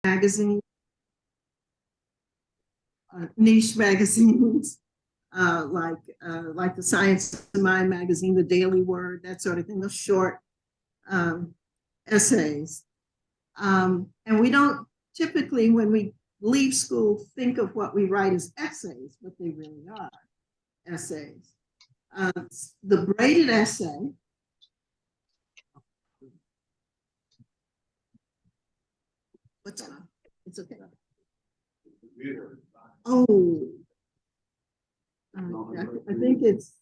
magazine, niche magazines, like the Science of Mind magazine, the Daily Word, that sort of thing, the short um, essays. And we don't typically, when we leave school, think of what we write as essays, but they really are essays. The braided essay. What's on? It's okay. Oh, I think it's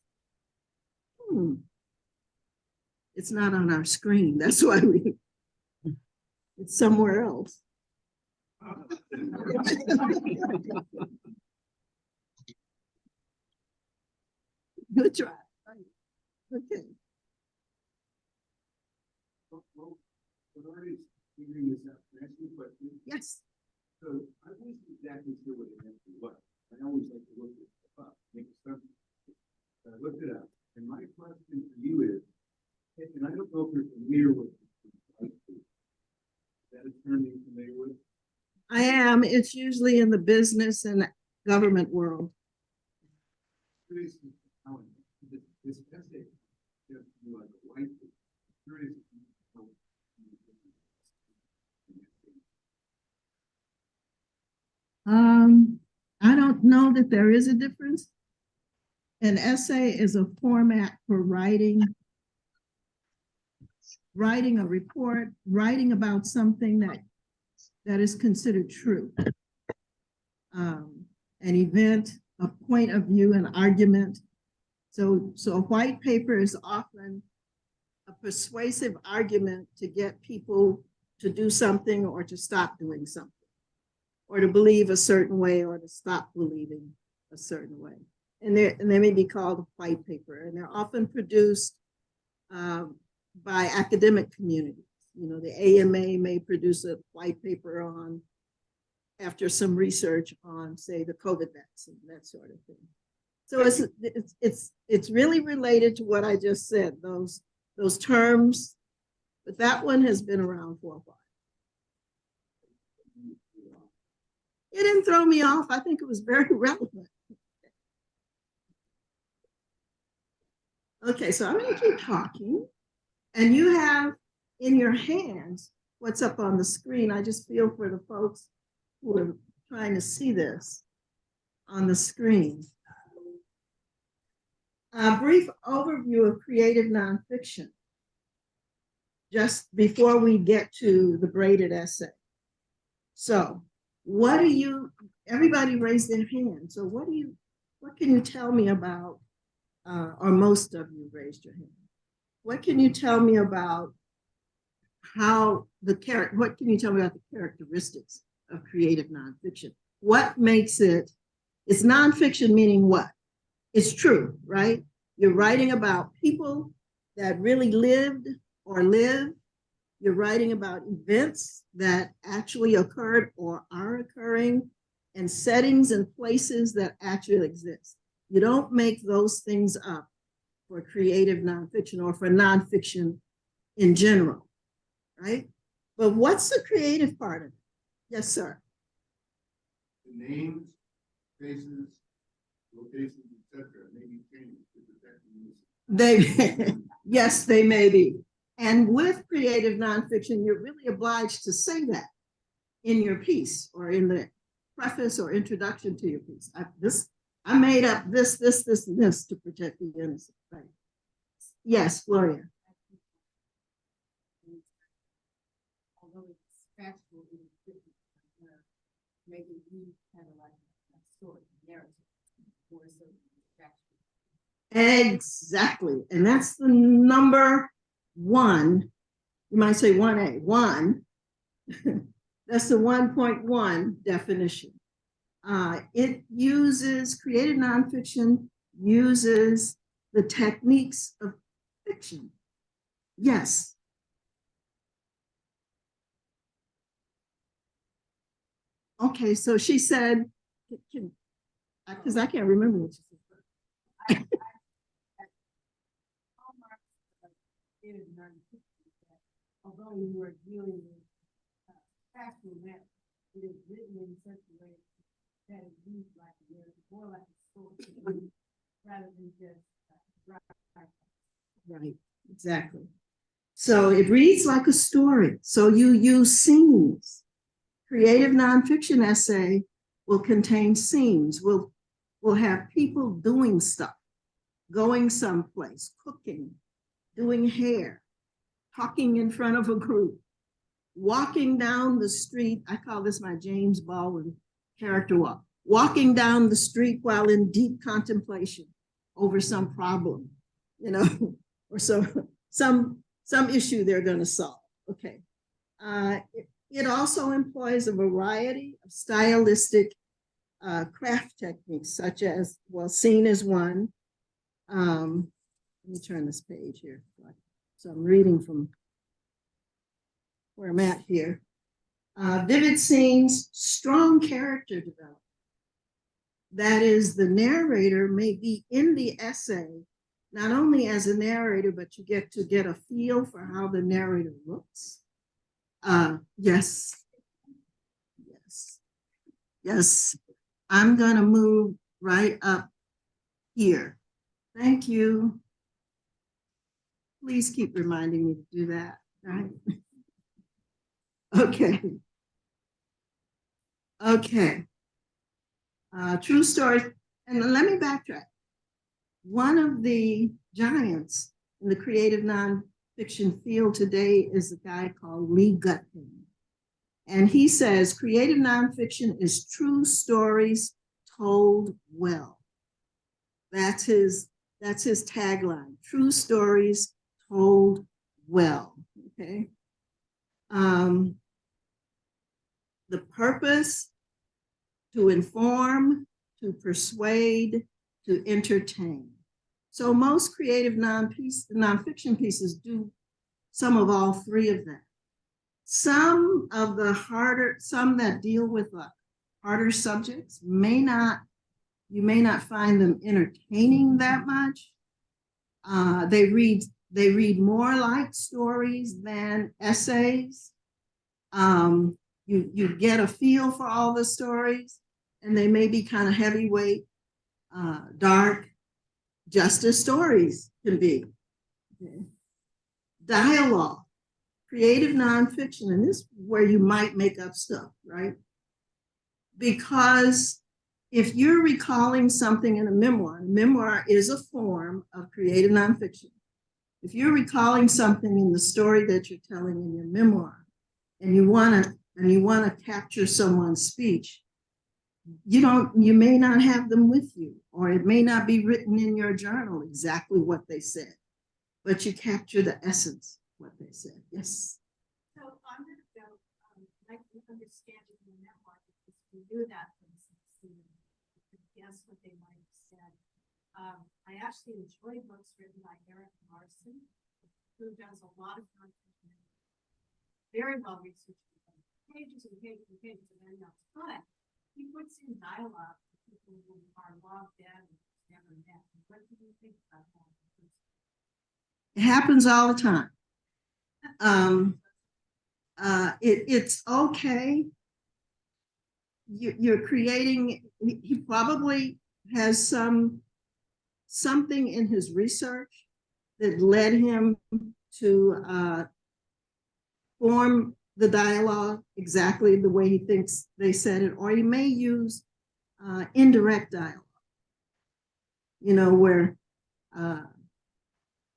not on our screen. That's why it's somewhere else. Good try. Okay. Figuring this out, can I ask you a question? Yes. So I wasn't exactly sure what it actually was. I always like to look it up, make assumptions. So I looked it up, and my question for you is, and I don't know if you're familiar with this, is that a term you're familiar with? I am. It's usually in the business and government world. This essay, you like a white, curious. I don't know that there is a difference. An essay is a format for writing a report, writing about something that is considered true. An event, a point of view, an argument. So a white paper is often a persuasive argument to get people to do something or to stop doing something, or to believe a certain way or to stop believing a certain way. And they may be called a white paper, and they're often produced by academic communities. You know, the AMA may produce a white paper on, after some research on, say, the COVID vaccine, that sort of thing. So it's really related to what I just said, those terms, but that one has been around for a while. It didn't throw me off. I think it was very relevant. Okay, so I'm going to keep talking, and you have in your hands what's up on the screen. I just feel for the folks who are trying to see this on the screen. A brief overview of creative nonfiction, just before we get to the braided essay. So, what do you, everybody raised their hand. So what can you tell me about, or most of you raised your hand. What can you tell me about what can you tell me about the characteristics of creative nonfiction? What makes it's nonfiction meaning what? It's true, right? You're writing about people that really lived or live. You're writing about events that actually occurred or are occurring, and settings and places that actually exist. You don't make those things up for creative nonfiction or for nonfiction in general, right? But what's the creative part of it? Yes, sir. The names, faces, locations, etc. may be changed to protect the music. Yes, they may be. And with creative nonfiction, you're really obliged to say that in your piece or in the preface or introduction to your piece. I made up this, and this to protect the innocent. Right? Yes, Gloria. Although it's factual, maybe you kind of like a story, narrative, more so factual. Exactly, and that's the number one. You might say 1A, one. That's the 1.1 definition. It uses, creative nonfiction uses the techniques of fiction. Yes. Okay, so she said, because I can't remember what she said. Although you were dealing with factual matters, it is written in such a way that it reads like a narrative, more like a story, rather than just right. Right, exactly. So it reads like a story. So you use scenes. Creative nonfiction essay will contain scenes. We'll have people doing stuff, going someplace, cooking, doing hair, talking in front of a group, walking down the street. I call this my James Baldwin character walk. Walking down the street while in deep contemplation over some problem, you know, or some issue they're going to solve. Okay. It also employs a variety of stylistic craft techniques, such as, well, scene is one. Let me turn this page here. So I'm reading from where I'm at here. Vivid scenes, strong character development. That is, the narrator may be in the essay, not only as a narrator, but you get to get a feel for how the narrator looks. Yes. I'm gonna move right up here. Thank you. Please keep reminding me to do that, right? Okay. True story. And let me backtrack. One of the giants in the creative nonfiction field today is a guy called Lee Gutman. And he says creative nonfiction is true stories told well. That's his tagline. True stories told well. Okay. The purpose: to inform, to persuade, to entertain. So most creative nonfiction pieces do some of all three of them. Some that deal with harder subjects you may not find them entertaining that much. They read more like stories than essays. You get a feel for all the stories, and they may be kind of heavyweight, dark, just as stories can be. Okay. Dialogue, creative nonfiction, and this is where you might make up stuff, right? Because if you're recalling something in a memoir is a form of creative nonfiction. If you're recalling something in the story that you're telling in your memoir, and you want to capture someone's speech, you may not have them with you, or it may not be written in your journal exactly what they said, but you capture the essence of what they said. Yes. So I'm going to go, I can understand it in the memoir because we do that, for instance, to guess what they might have said. I actually enjoy books written by Eric Larson, who does a lot of nonfiction, very well researched, pages and pages and pages of endnotes, but he puts in dialogue for people who are logged in and never met. What do you think about that? It happens all the time. It's okay. You're creating, he probably has something in his research that led him to form the dialogue exactly the way he thinks they said it, or he may use indirect dialogue, where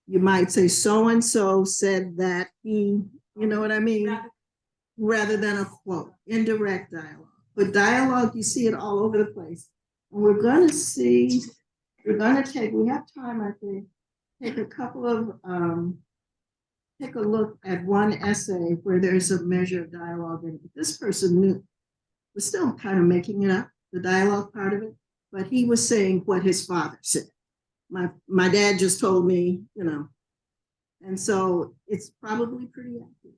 you might say so-and-so said that he, you know what I mean? Rather than a quote, indirect dialogue. But dialogue, you see it all over the place. And we have time, I think, take a look at one essay where there's a measure of dialogue in it. This person was still kind of making it up, the dialogue part of it, but he was saying what his father said. My dad just told me, and so it's probably pretty accurate.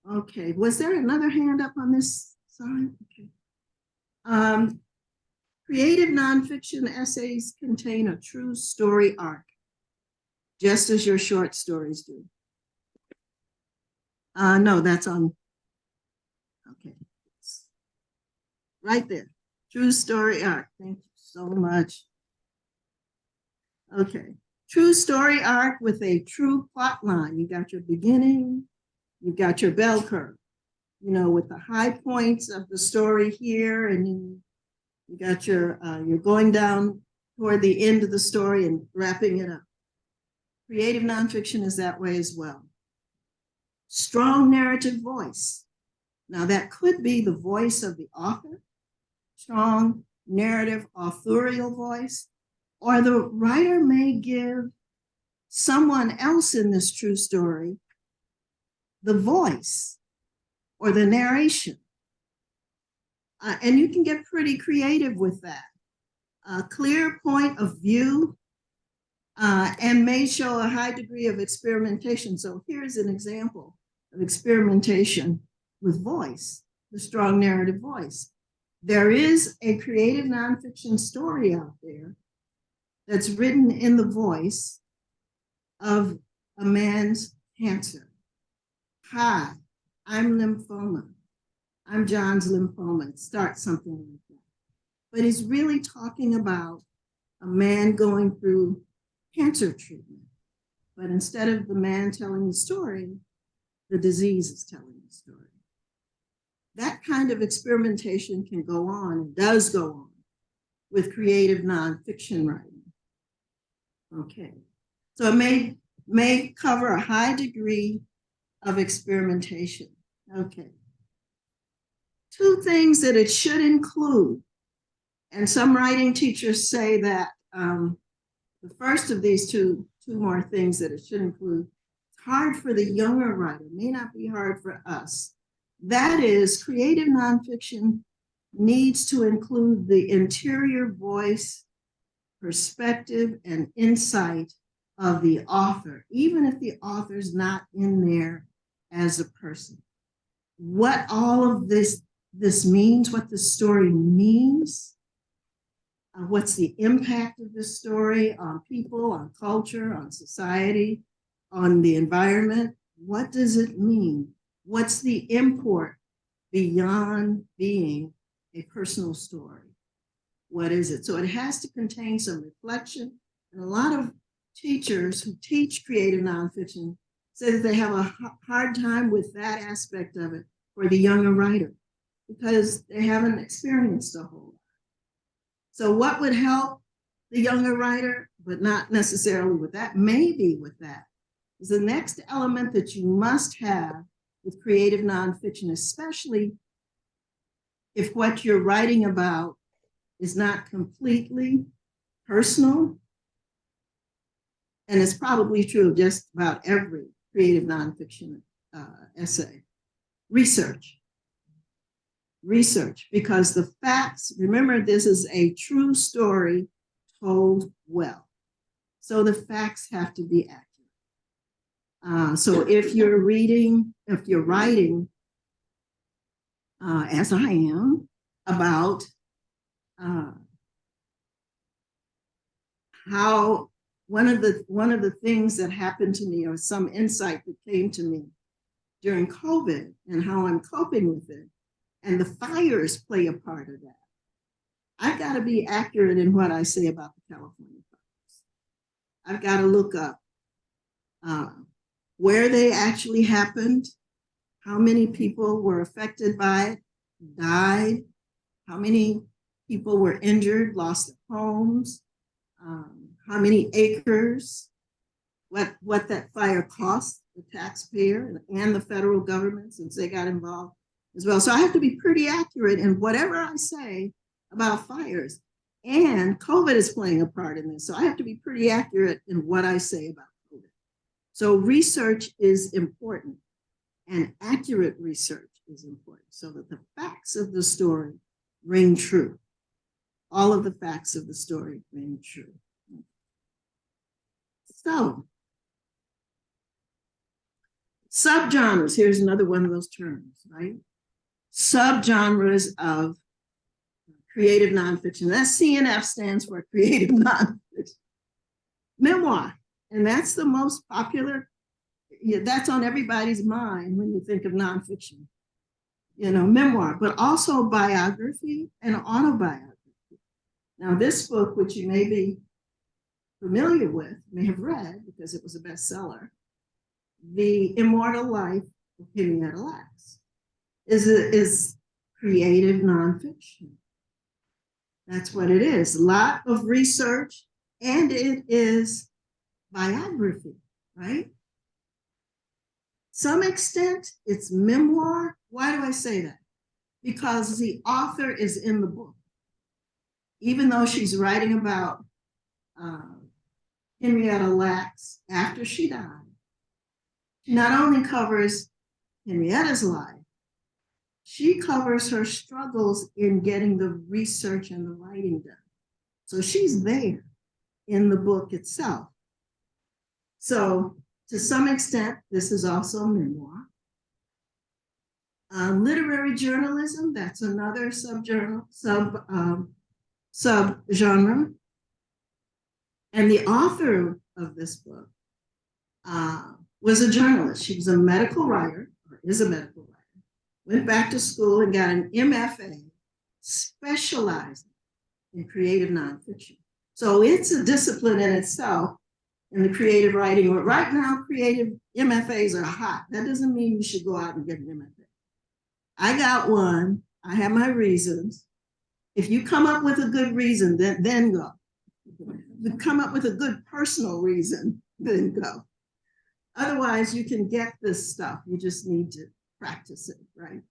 Okay, was there another hand up on this side? Okay. Creative nonfiction essays contain a true story arc, just as your short stories do. No, that's on Okay. Right there. True story arc. Thank you so much. Okay. True story arc with a true plot line. You got your beginning, you've got your bell curve, you know, with the high points of the story here, and then you got your, you're going down toward the end of the story and wrapping it up. Creative nonfiction is that way as well. Strong narrative voice. Now that could be the voice of the author, strong narrative authorial voice, or the writer may give someone else in this true story the voice or the narration. And you can get pretty creative with that. A clear point of view and may show a high degree of experimentation. So here's an example of experimentation with voice, the strong narrative voice. There is a creative nonfiction story out there that's written in the voice of a man's cancer. Hi, I'm lymphoma. I'm John's lymphoma. It starts something like that. But he's really talking about a man going through cancer treatment. But instead of the man telling the story, the disease is telling the story. That kind of experimentation can go on and does go on with creative nonfiction writing. Okay, so it may cover a high degree of experimentation. Okay. Two things that it should include, and some writing teachers say that the first of these two more things that it should include, it's hard for the younger writer, may not be hard for us. That is, creative nonfiction needs to include the interior voice, perspective, and insight of the author, even if the author's not in there as a person. What all of this means, what the story means, what's the impact of this story on people, on culture, on society, on the environment. What does it mean? What's the import beyond being a personal story? What is it? So it has to contain some reflection. And a lot of teachers who teach creative nonfiction say that they have a hard time with that aspect of it for the younger writer because they haven't experienced a whole lot. So what would help the younger writer, but not necessarily with that, maybe with that, is the next element that you must have with creative nonfiction, especially if what you're writing about is not completely personal. And it's probably true of just about every creative nonfiction essay. Research, because the facts, remember, this is a true story told well. So the facts have to be accurate. So if you're writing, as I am, about how one of the things that happened to me, or some insight that came to me during COVID, and how I'm coping with it, and the fires play a part of that. I've got to be accurate in what I say about the California fires. I've got to look up where they actually happened, how many people were affected by it, died, how many people were injured, lost their homes, how many acres, what that fire cost the taxpayer and the federal government, since they got involved as well. So I have to be pretty accurate in whatever I say about fires. And COVID is playing a part in this. So I have to be pretty accurate in what I say about COVID. So research is important, and accurate research is important, so that the facts of the story ring true. All of the facts of the story ring true. So, subgenres, here's another one of those terms, right? Subgenres of creative nonfiction. That CNF stands for creative nonfiction. Memoir, and that's the most popular, that's on everybody's mind when you think of nonfiction. memoir, but also biography and autobiography. Now, this book, which you may be familiar with, may have read because it was a bestseller, The Immortal Life of Henrietta Lacks, is creative nonfiction. That's what it is. A lot of research, and it is biography, right? Some extent, it's memoir. Why do I say that? Because the author is in the book. Even though she's writing about Henrietta Lacks after she died, she not only covers Henrietta's life, she covers her struggles in getting the research and the writing done. So she's there in the book itself. So to some extent, this is also memoir. Literary journalism, that's another subgenre. And the author of this book was a journalist. She was a medical writer, or is a medical writer. Went back to school and got an MFA, specializing in creative nonfiction. So it's a discipline in itself in the creative writing. But right now, creative MFAs are hot. That doesn't mean you should go out and get an MFA. I got one. I have my reasons. If you come up with a good reason, then go. If you come up with a good personal reason, then go. Otherwise, you can get this stuff. You just need to practice it, right?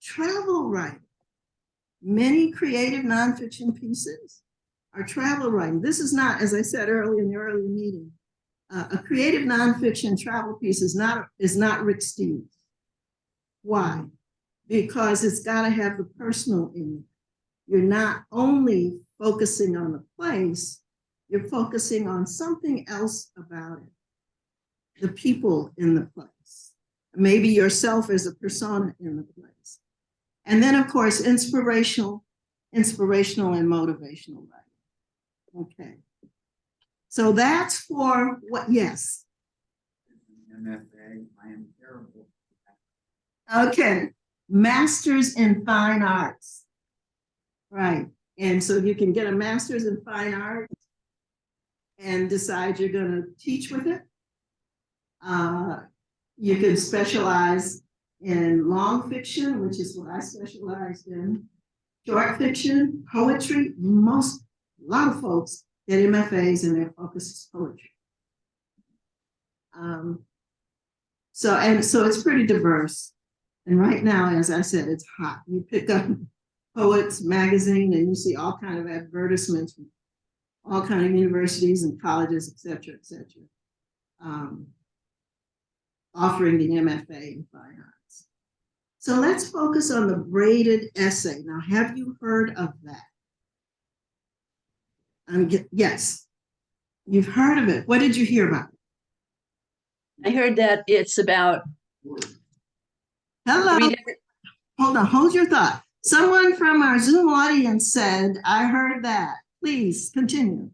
Travel writing. Many creative nonfiction pieces are travel writing. This is not, as I said earlier in the earlier meeting, a creative nonfiction travel piece is not Rick Steves. Why? Because it's got to have the personal in it. You're not only focusing on the place, you're focusing on something else about it. The people in the place. Maybe yourself as a persona in the place. And then, of course, inspirational and motivational writing. Okay. So that's for what, yes. MFA, I am terrible. Okay. Masters in Fine Arts. Right. And so you can get a master's in fine arts and decide you're going to teach with it. You can specialize in long fiction, which is what I specialized in, short fiction, poetry. A lot of folks get MFAs and their focus is poetry. So it's pretty diverse. And right now, as I said, it's hot. You pick up Poets magazine and you see all kind of advertisements from all kind of universities and colleges, et cetera, offering the MFA in fine arts. So let's focus on the braided essay. Now, have you heard of that? Yes, you've heard of it. What did you hear about it? I heard that it's about. Hello. Hold on, hold your thought. Someone from our Zoom audience said, I heard that. Please continue.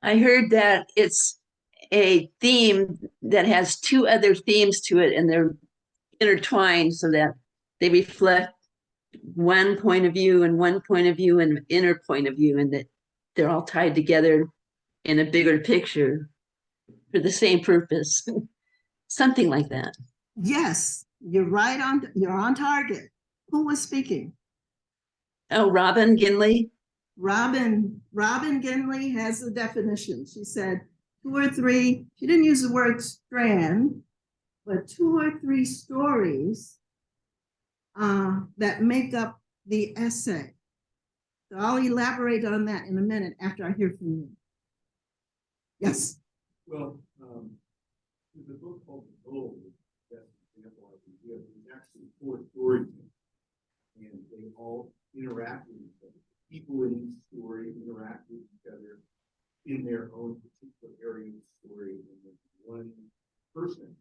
I heard that it's a theme that has two other themes to it, and they're intertwined so that they reflect one point of view and one point of view and an inner point of view, and that they're all tied together in a bigger picture for the same purpose. Something like that. Yes, you're on target. Who was speaking? Oh, Robin Ginley. Robin Ginley has the definition. She said 2 or 3, she didn't use the word strand, but 2 or 3 stories that make up the essay. So I'll elaborate on that in a minute after I hear from you. Yes. Well, there's a book called The Gold. That's an example I can give. It's actually 4 stories, and they all interact with each other. People in each story interact with each other in their own particular area of the story, and there's one person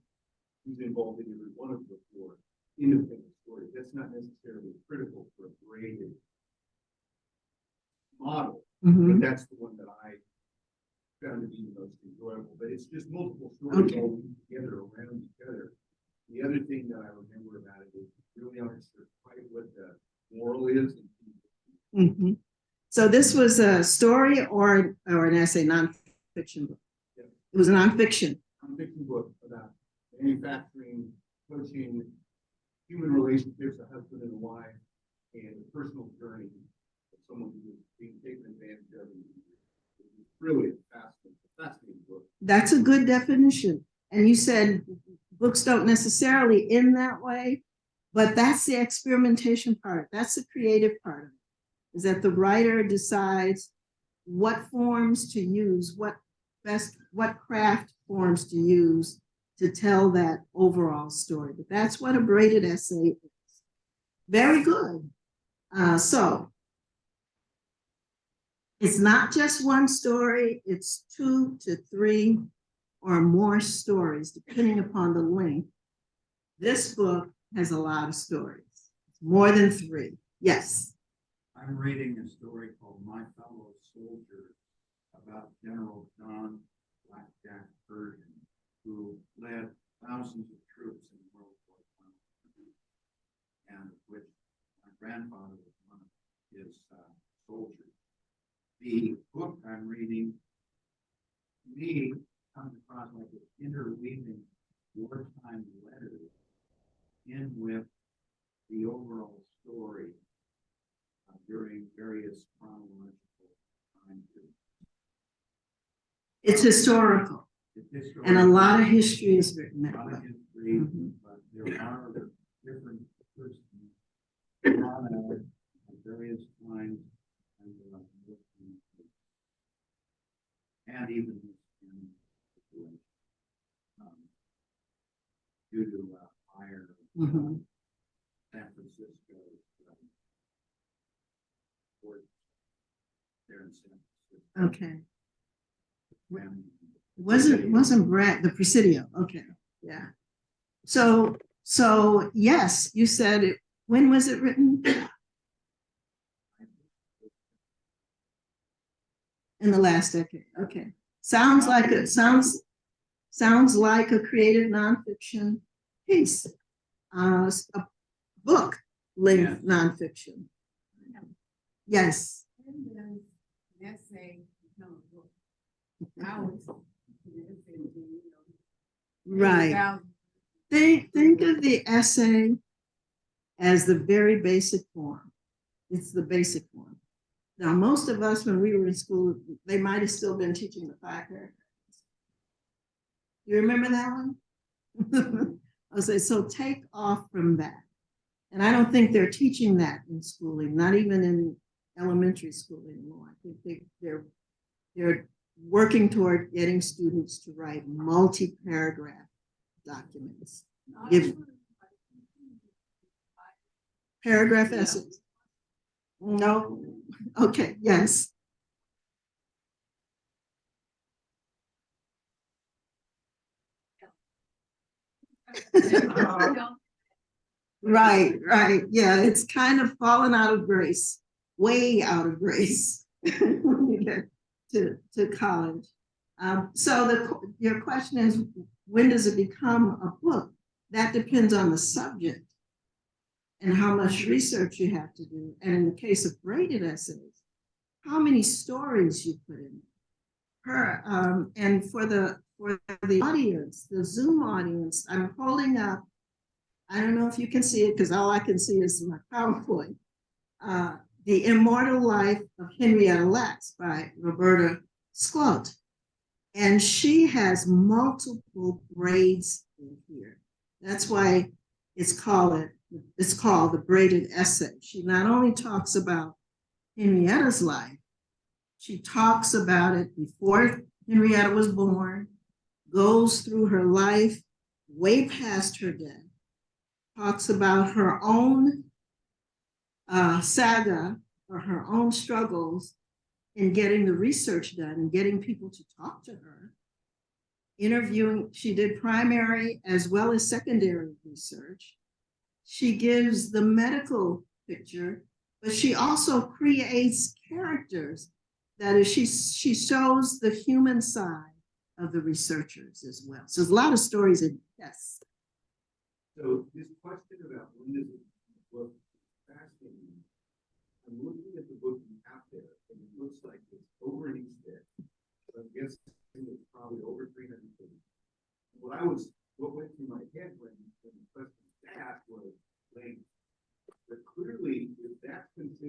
who's involved in every one of the 4 independent stories. That's not necessarily critical for a braided model, but that's the one that I found to be the most enjoyable. But it's just multiple stories all together around each other. The other thing that I remember about it is really on a surface is. Mhm. So this was a story or an essay, nonfiction book? Yeah. It was a nonfiction. Nonfiction book about manufacturing, coaching, human relationships, a husband and a wife, and a personal journey of someone who is being taken advantage of. It's really a fascinating book. That's a good definition. And you said books don't necessarily end that way, but that's the experimentation part. That's the creative part of it, is that the writer decides what forms to use, what craft forms to use to tell that overall story. But that's what a braided essay is. Very good. So it's not just one story, it's 2 to 3 or more stories, depending upon the length. This book has a lot of stories, more than 3. Yes. I'm reading a story called My Fellow Soldiers about General John Blackjack Pershing, who led thousands of troops in World War I, and of which my grandfather was one of his soldiers. The book I'm reading, to me, comes across like it's interweaving wartime letters in with the overall story during various chronological time periods. It's historical, and a lot of history is written A that lot way. of history, Mhm. but there are different persons at various times and even in situation due to fire Mhm. San Francisco or there in San Francisco. Okay. And Wasn't Brad the Presidio? Okay, yeah. So yes, you said it. When was it written? In the last decade. Okay. Sounds like a creative nonfiction piece, a book length nonfiction. Yes. When does an essay become a book? How is an essay, Right. Think of the essay as the very basic form. It's the basic form. Now, most of us, when we were in school, they might have still been teaching the 5 paragraphs. You remember that one? I'll say, so take off from that. And I don't think they're teaching that in schooling, not even in elementary school anymore. I think they're working toward getting students to write multi-paragraph documents. Give paragraph essays. No. Okay. Yes. Right. Yeah, it's kind of fallen out of grace, way out of grace when you get to college. So your question is, when does it become a book? That depends on the subject and how much research you have to do. And in the case of braided essays, how many stories you put in her. And for the audience, the Zoom audience, I'm holding up, I don't know if you can see it because all I can see is my PowerPoint. The Immortal Life of Henrietta Lacks by Roberta Scott. And she has multiple braids in here. That's why it's called the braided essay. She not only talks about Henrietta's life, she talks about it before Henrietta was born, goes through her life way past her death, talks about her own saga or her own struggles in getting the research done and getting people to talk to her, interviewing. She did primary as well as secondary research. She gives the medical picture, but she also creates characters. That is, she shows the human side of the researchers as well. So there's a lot of stories in yes. So this question about when does it book fascinating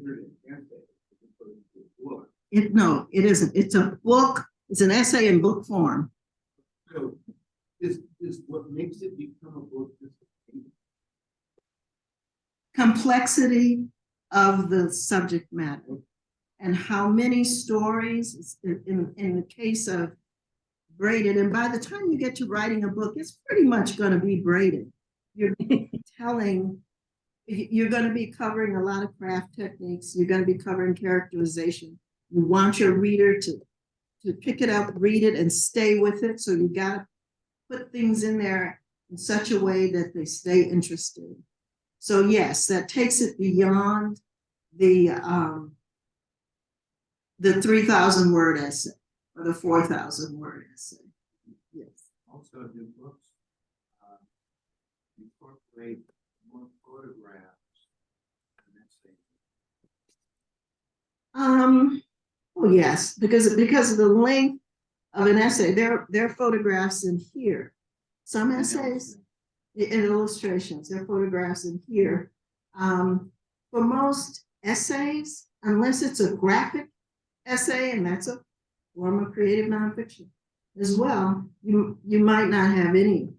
considered an essay as opposed to a book. No, it isn't. It's a book. It's an essay in book form. So is what makes it become a book just a thing? Complexity of the subject matter and how many stories in the case of braided. And by the time you get to writing a book, it's pretty much going to be braided. You're you're going to be covering a lot of craft techniques. You're going to be covering characterization. You want your reader to pick it up, read it, and stay with it. So you got to put things in there in such a way that they stay interested. So yes, that takes it beyond the 3,000 word essay or the 4,000 word essay. Yes. Also, the books incorporate more photographs than essays. Oh yes, because of the length of an essay, there are photographs in here. Some essays and illustrations, there are photographs in here. For most essays, unless it's a graphic essay, and that's a form of creative nonfiction as well, you might not have any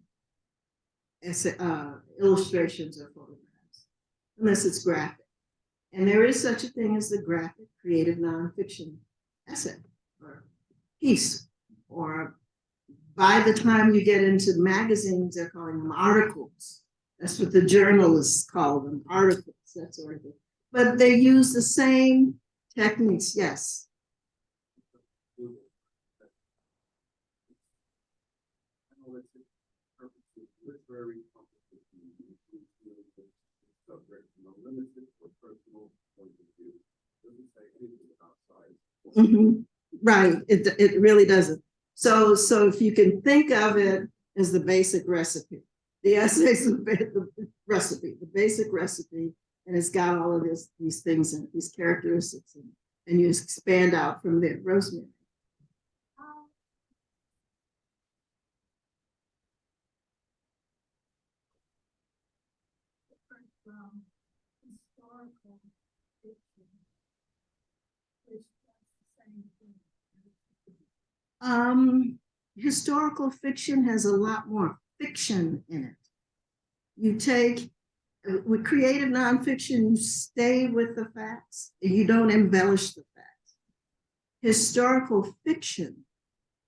essay, illustrations or photographs, unless it's graphic. And there is such a thing as the graphic creative nonfiction essay or piece, or by the time you get into magazines, they're calling them articles. That's what the journalists call them, articles, that sort of thing. But they use the same techniques, yes. Literary subject from a limited or personal point of view. Doesn't say anything about size. Mm-hmm. Right, it really doesn't. So if you can think of it as the basic recipe, the essay is the recipe, the basic recipe, and it's got all of these things and these characteristics, and you expand out from there. Rosemary. From historical fiction, which does the same thing. Historical fiction has a lot more fiction in it. You take, with creative nonfiction, you stay with the facts, and you don't embellish the facts. Historical fiction,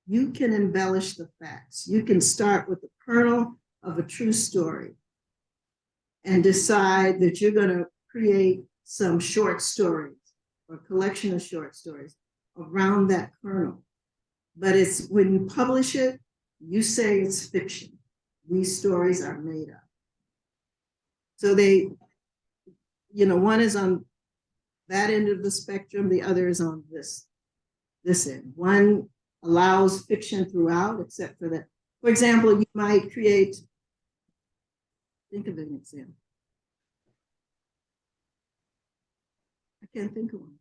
you can embellish the facts. You can start with the kernel of a true story and decide that you're going to create some short stories or collection of short stories around that kernel. But it's when you publish it, you say it's fiction. These stories are made up. So they, one is on that end of the spectrum, the other is on this end. One allows fiction throughout, except for that. For example, you might create, think of an example. I can't think of one.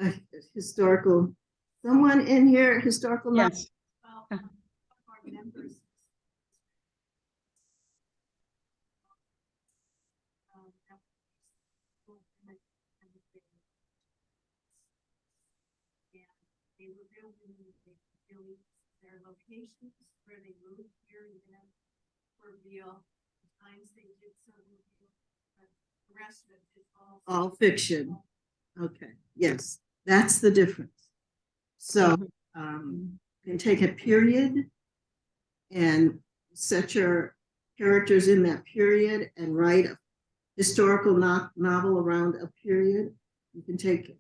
A historical, someone in here, historical. Yes. Well, one of our members they were really their locations where they moved here and then were real. The times they did some real, but the rest of it is all fiction. Okay, yes, that's the difference. So you can take a period and set your characters in that period and write a historical novel around a period. You can take,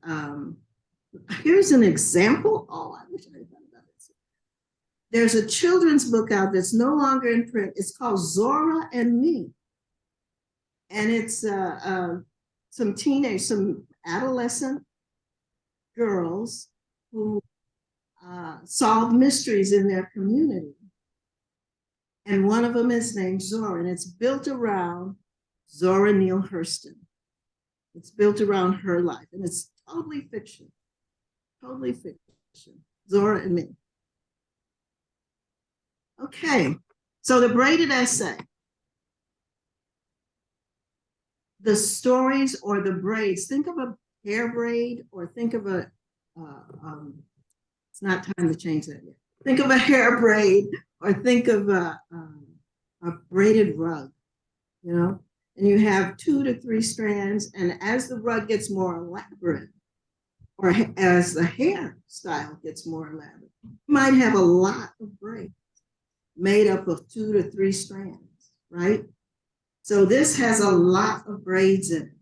here's an example. Oh, I wish I had done that. There's a children's book out that's no longer in print. It's called Zora and Me. And it's some adolescent girls who solve mysteries in their community. And one of them is named Zora, and it's built around Zora Neale Hurston. It's built around her life, and it's totally fiction. Totally fiction. Zora and Me. Okay, so the braided essay. the stories or the braids. Think of a hair braid, or think of a, it's not time to change that yet. Think of a hair braid, or think of a braided rug, you know, and you have 2 to 3 strands. And as the rug gets more elaborate, or as the hairstyle gets more elaborate, you might have a lot of braids made up of 2 to 3 strands, right? So this has a lot of braids in it.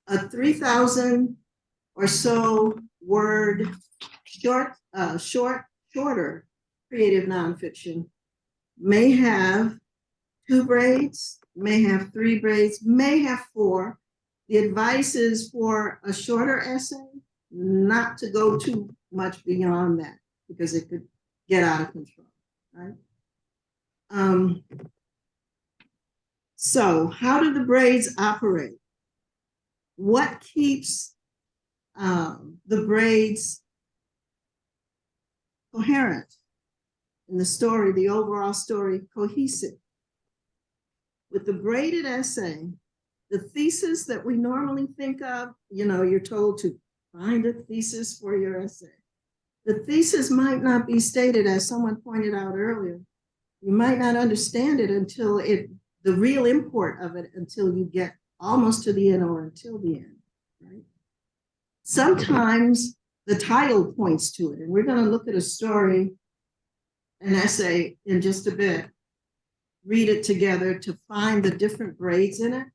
A 3,000 or so word shorter creative nonfiction may have 2 braids, may have 3 braids, may have 4. The advice is for a shorter essay not to go too much beyond that, because it could get out of control, right? So how do the braids operate? What keeps the braids coherent in the story, the overall story cohesive? With the braided essay, the thesis that we normally think of, you know, you're told to find a thesis for your essay. The thesis might not be stated, as someone pointed out earlier. You might not understand it until the real import of it, until you get almost to the end or until the end, right? Sometimes the title points to it, and we're going to look at a story, an essay in just a bit, read it together to find the different braids in it.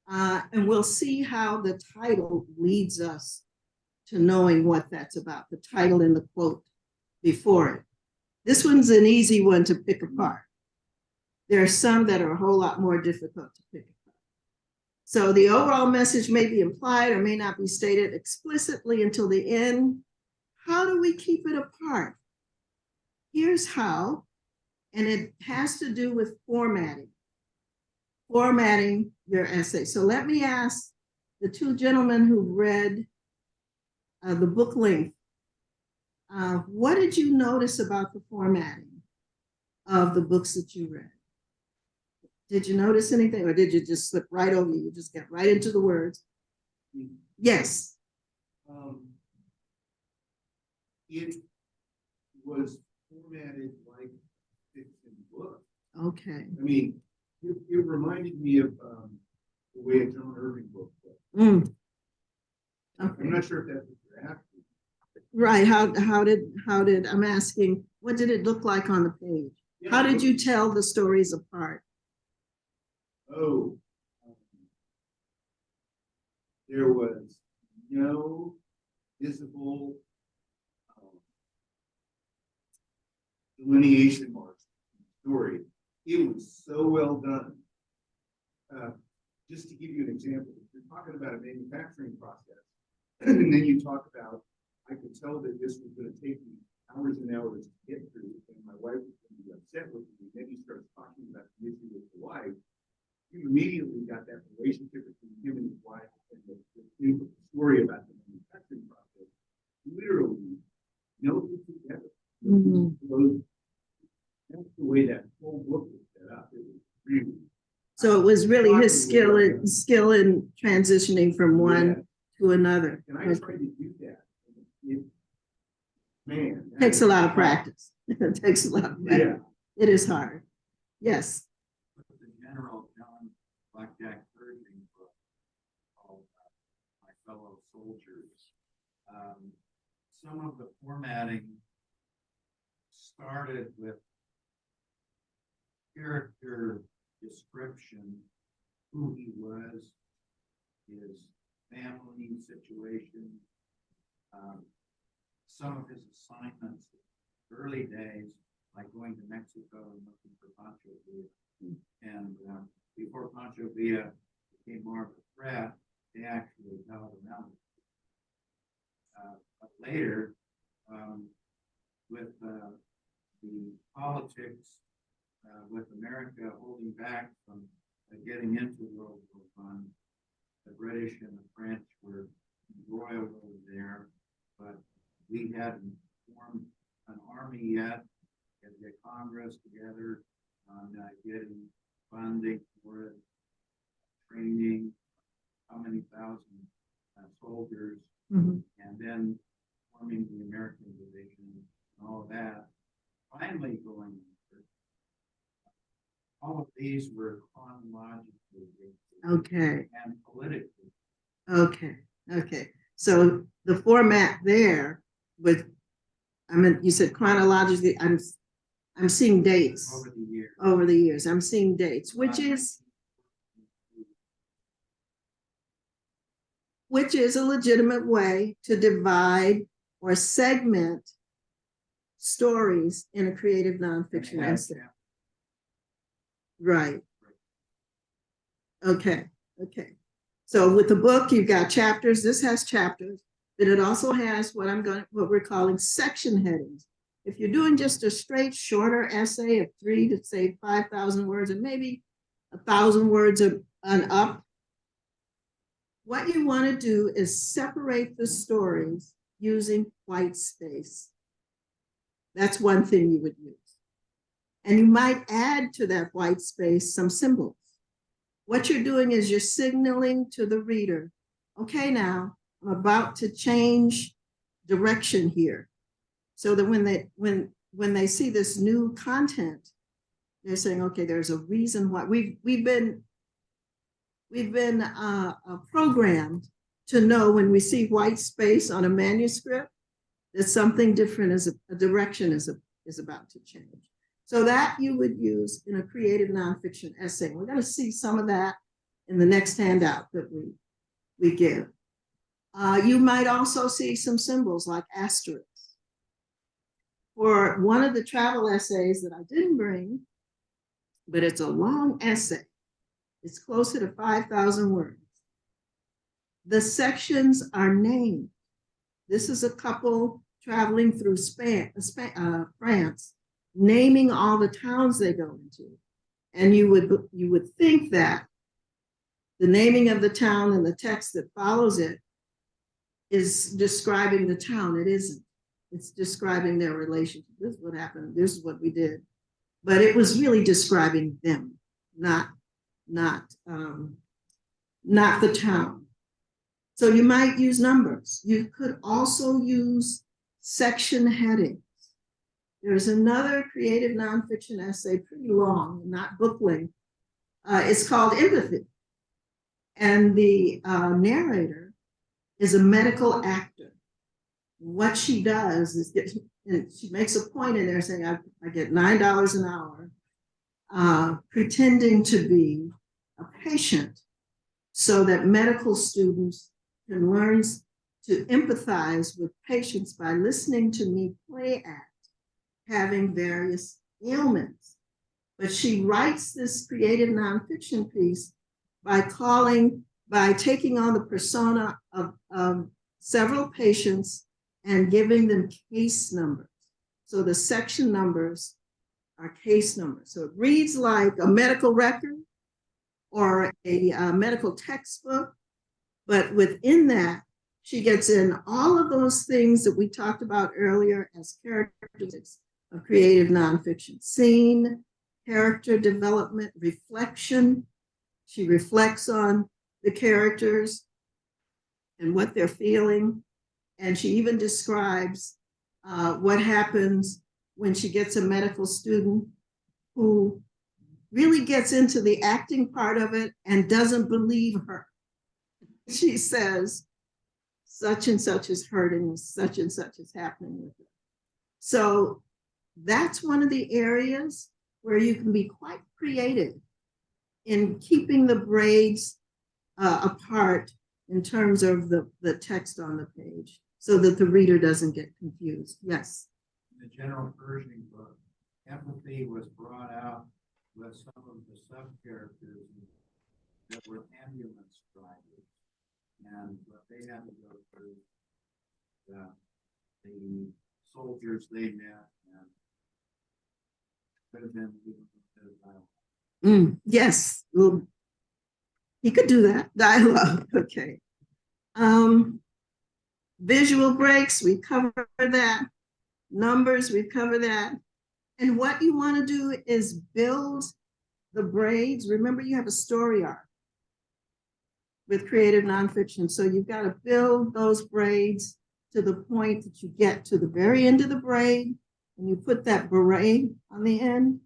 And we'll see how the title leads us to knowing what that's about, the title and the quote before it. This one's an easy one to pick apart. There are some that are a whole lot more difficult to pick apart. So the overall message may be implied or may not be stated explicitly until the end. How do we keep it apart? Here's how, and it has to do with formatting your essay. So let me ask the 2 gentlemen who read the book length, what did you notice about the formatting of the books that you read? Did you notice anything, or did you just slip right over you? You just get right into the words? Yes. It was formatted like fiction book. Okay. I mean, it reminded me of the way a John Irving book was. Okay. I'm not sure if that's what you're asking. Right. How did I'm asking, what did it look like on the page? Yeah, How did you tell the stories apart? Oh, there was no visible delineation marks in the story. It was so well done. Just to give you an example, if you're talking about a manufacturing process, and then you talk about, I could tell that this was going to take me hours and hours to get through, and my wife was going to be upset with me. Then you start talking about the issue with the wife. You immediately got that relationship between him and his wife, and the story about the manufacturing process literally melted together. That's the way that whole book was set up. It was really. So it was really his skill in transitioning from one to another. And I tried to do that. Man, It takes a lot of practice. It takes a lot of practice. Yeah. It is hard. Yes. The General John Blackjack Pershing book called My Fellow Soldiers. Some of the formatting started with character description, who he was, his family situation, some of his assignments, early days, like going to Mexico and looking for Pancho Villa. And before Pancho Villa became more of a threat, they actually held around. But later, with the politics, with America holding back from getting into World War I, the British and the French were embroiled over there, but we hadn't formed an army yet. Had to get Congress together on getting funding for it. training, how many thousand soldiers, Mhm. and then forming the American division and all of that. Finally going, all of these were chronologically Okay, and politically. okay, okay. So the format there with, I mean, you said chronologically, I'm seeing dates Over the years. over the years. I'm seeing dates, which is a legitimate way to divide or segment stories in a creative nonfiction essay. Right. Okay. Okay. So with the book, you've got chapters. This has chapters, but it also has what we're calling section headings. If you're doing just a straight shorter essay of 3 to say 5,000 words, and maybe 1,000 words and up, what you want to do is separate the stories using white space. That's one thing you would use. And you might add to that white space some symbols. What you're doing is you're signaling to the reader, okay, now I'm about to change direction here. So that when they see this new content, they're saying, okay, there's a reason why we've been programmed to know when we see white space on a manuscript that something different is a direction is about to change. So that you would use in a creative nonfiction essay. We're going to see some of that in the next handout that we give. You might also see some symbols like asterisks. For one of the travel essays that I didn't bring, but it's a long essay. It's closer to 5,000 words. The sections are named. This is a couple traveling through France, naming all the towns they go into. And you would think that the naming of the town and the text that follows it is describing the town. It isn't. It's describing their relationship. This is what happened. This is what we did. But it was really describing them, not the town. So you might use numbers. You could also use section headings. There's another creative nonfiction essay, pretty long, not book length. It's called Empathy. And the narrator is a medical actor. What she does is she makes a point in there saying, I get $9 an hour, pretending to be a patient so that medical students can learn to empathize with patients by listening to me play act having various ailments. But she writes this creative nonfiction piece by taking on the persona of several patients and giving them case numbers. So the section numbers are case numbers. So it reads like a medical record or a medical textbook, but within that, she gets in all of those things that we talked about earlier as characteristics of creative nonfiction: scene, character development, reflection. She reflects on the characters and what they're feeling. And she even describes what happens when she gets a medical student who really gets into the acting part of it and doesn't believe her. She says, such and such is hurting, such and such is happening with it. So that's one of the areas where you can be quite creative in keeping the braids apart in terms of the text on the page so that the reader doesn't get confused. Yes. In the general Pershing book, empathy was brought out with some of the sub-characters that were ambulance drivers and what they had to go through, the soldiers they met, and could have been even a bit of dialogue. Yes, well, he could do that. Dialogue, okay. Visual breaks, we covered that. Numbers, we covered that. And what you want to do is build the braids. Remember, you have a story arc. with creative nonfiction. So you've got to build those braids to the point that you get to the very end of the braid, and you put that beret on the end,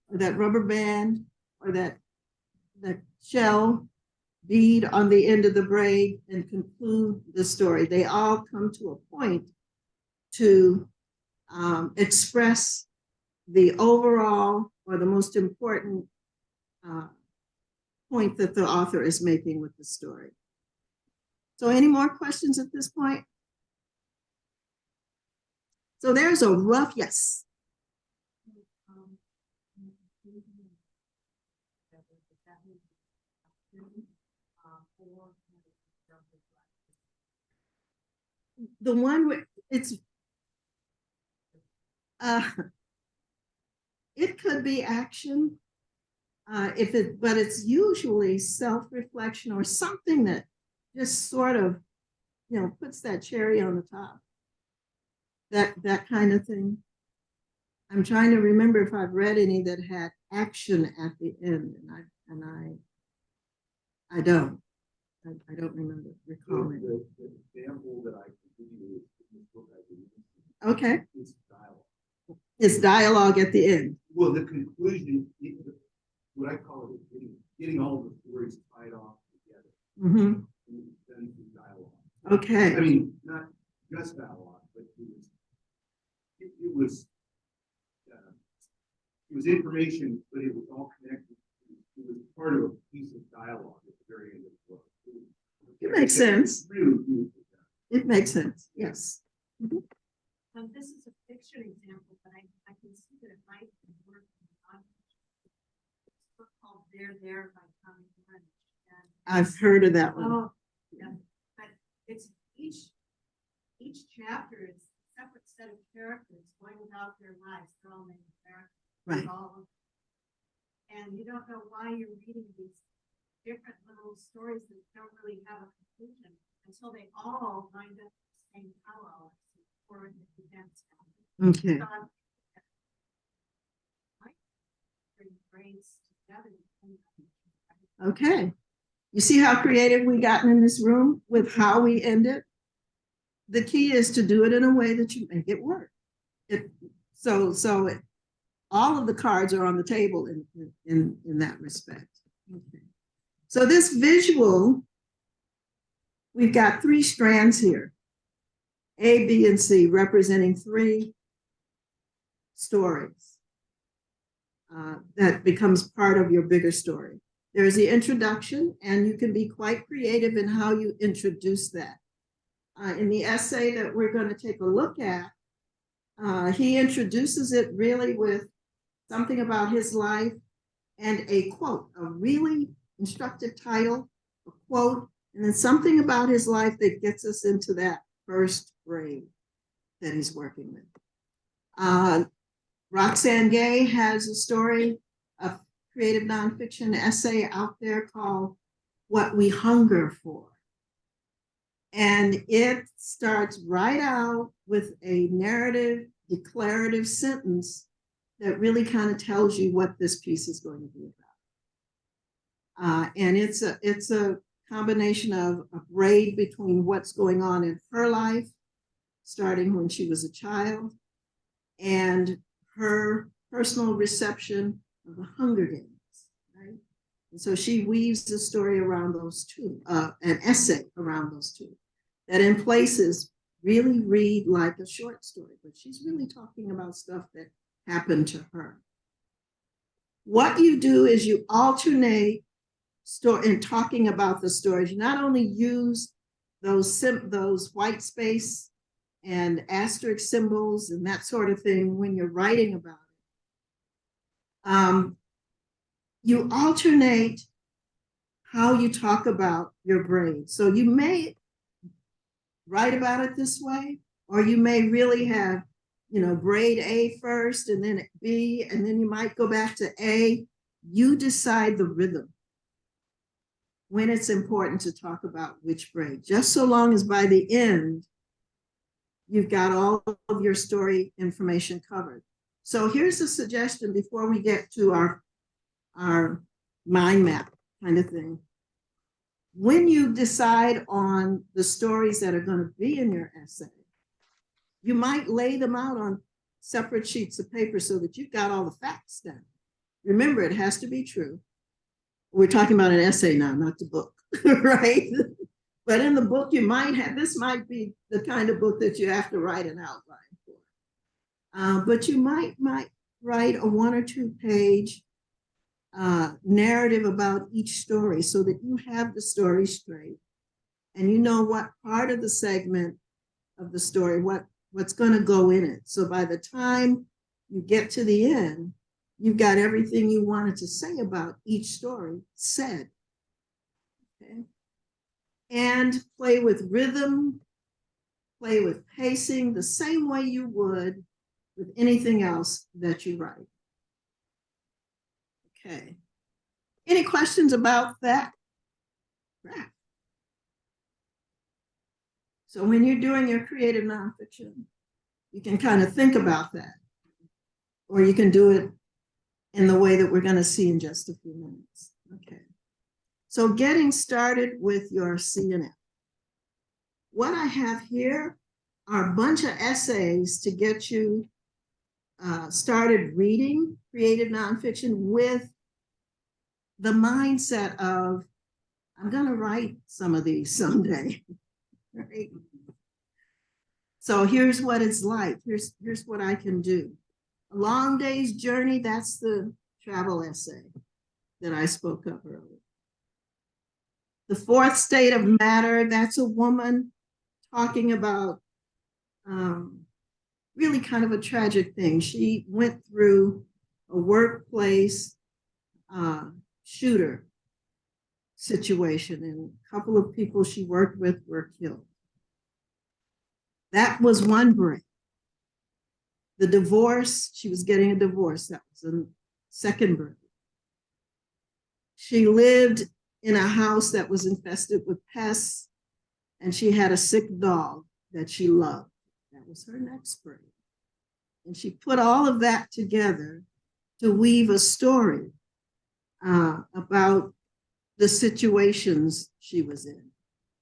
or that rubber band, or that shell bead on the end of the braid, and conclude the story. They all come to a point to express the overall or the most important point that the author is making with the story. So any more questions at this point? So there's a rough, yes. The one where it's, it could be action, but it's usually self-reflection or something that just sort of, puts that cherry on the top. That kind of thing. I'm trying to remember if I've read any that had action at the end, and I don't. I don't remember recalling. The example that I can give you is in this book I did. Okay. It's dialogue. It's dialogue at the end. Well, the conclusion, what I call it, is getting all the stories tied off together. Mm-hmm. And then through dialogue. Okay. I mean, not just dialogue, but it was information, but it was all connected. It was part of a piece of dialogue at the very end of the book. It makes sense. Really beautiful. It makes sense. Yes. Mm-hmm. This is a fiction example, but I can see that it might work in nonfiction. It's a book called There by Tommy French. I've heard of that one. Oh, yeah. But it's each chapter is a separate set of characters going about their lives. They're all named characters. Right. And you don't know why you're reading these different little stories that don't really have a conclusion until they all wind up in the same parallel or the events happen. Okay. Bring braids together. Okay. You see how creative we gotten in this room with how we end it? The key is to do it in a way that you make it work. All of the cards are on the table in that respect. Okay. So this visual, we've got 3 strands here, A, B, and C, representing 3 stories that becomes part of your bigger story. There's the introduction, and you can be quite creative in how you introduce that. In the essay that we're going to take a look at, he introduces it really with something about his life and a quote, a really instructive title, a quote, and then something about his life that gets us into that first braid that he's working with. Roxane Gay has a story, a creative nonfiction essay out there called What We Hunger For. And it starts right out with a narrative, declarative sentence that really kind of tells you what this piece is going to be about. And it's a combination of a braid between what's going on in her life, starting when she was a child, and her personal reception of the Hunger Games, right? And so she weaves the story around those 2, an essay around those 2, that in places really read like a short story, but she's really talking about stuff that happened to her. What you do is you alternate in talking about the stories. You not only use those white space and asterisk symbols and that sort of thing when you're writing about it. You alternate how you talk about your braid. So you may write about it this way, or you may really have, braid A first and then B, and then you might go back to A. You decide the rhythm when it's important to talk about which braid, just so long as by the end, you've got all of your story information covered. So here's a suggestion before we get to our mind map kind of thing. when you decide on the stories that are going to be in your essay, you might lay them out on separate sheets of paper so that you've got all the facts down. Remember, it has to be true. We're talking about an essay now, not the book, right? But in the book, you might have, this might be the kind of book that you have to write an outline for. But you might write a 1 or 2 page narrative about each story so that you have the story straight and you know what part of the segment of the story, what's going to go in it. So by the time you get to the end, you've got everything you wanted to say about each story said. Okay? And play with rhythm, play with pacing the same way you would with anything else that you write. Okay. Any questions about that? Right. So when you're doing your creative nonfiction, you can kind of think about that. Or you can do it in the way that we're going to see in just a few minutes. Okay. So getting started with your CNF. What I have here are a bunch of essays to get you started reading creative nonfiction with the mindset of, I'm going to write some of these someday. Right? So here's what it's like. Here's what I can do. A long day's journey, that's the travel essay that I spoke of earlier. The fourth state of matter, that's a woman talking about really kind of a tragic thing. She went through a workplace shooter situation, and a couple of people she worked with were killed. That was one braid. The divorce, she was getting a divorce. That was the second braid. She lived in a house that was infested with pests, and she had a sick dog that she loved. That was her next braid. And she put all of that together to weave a story about the situations she was in.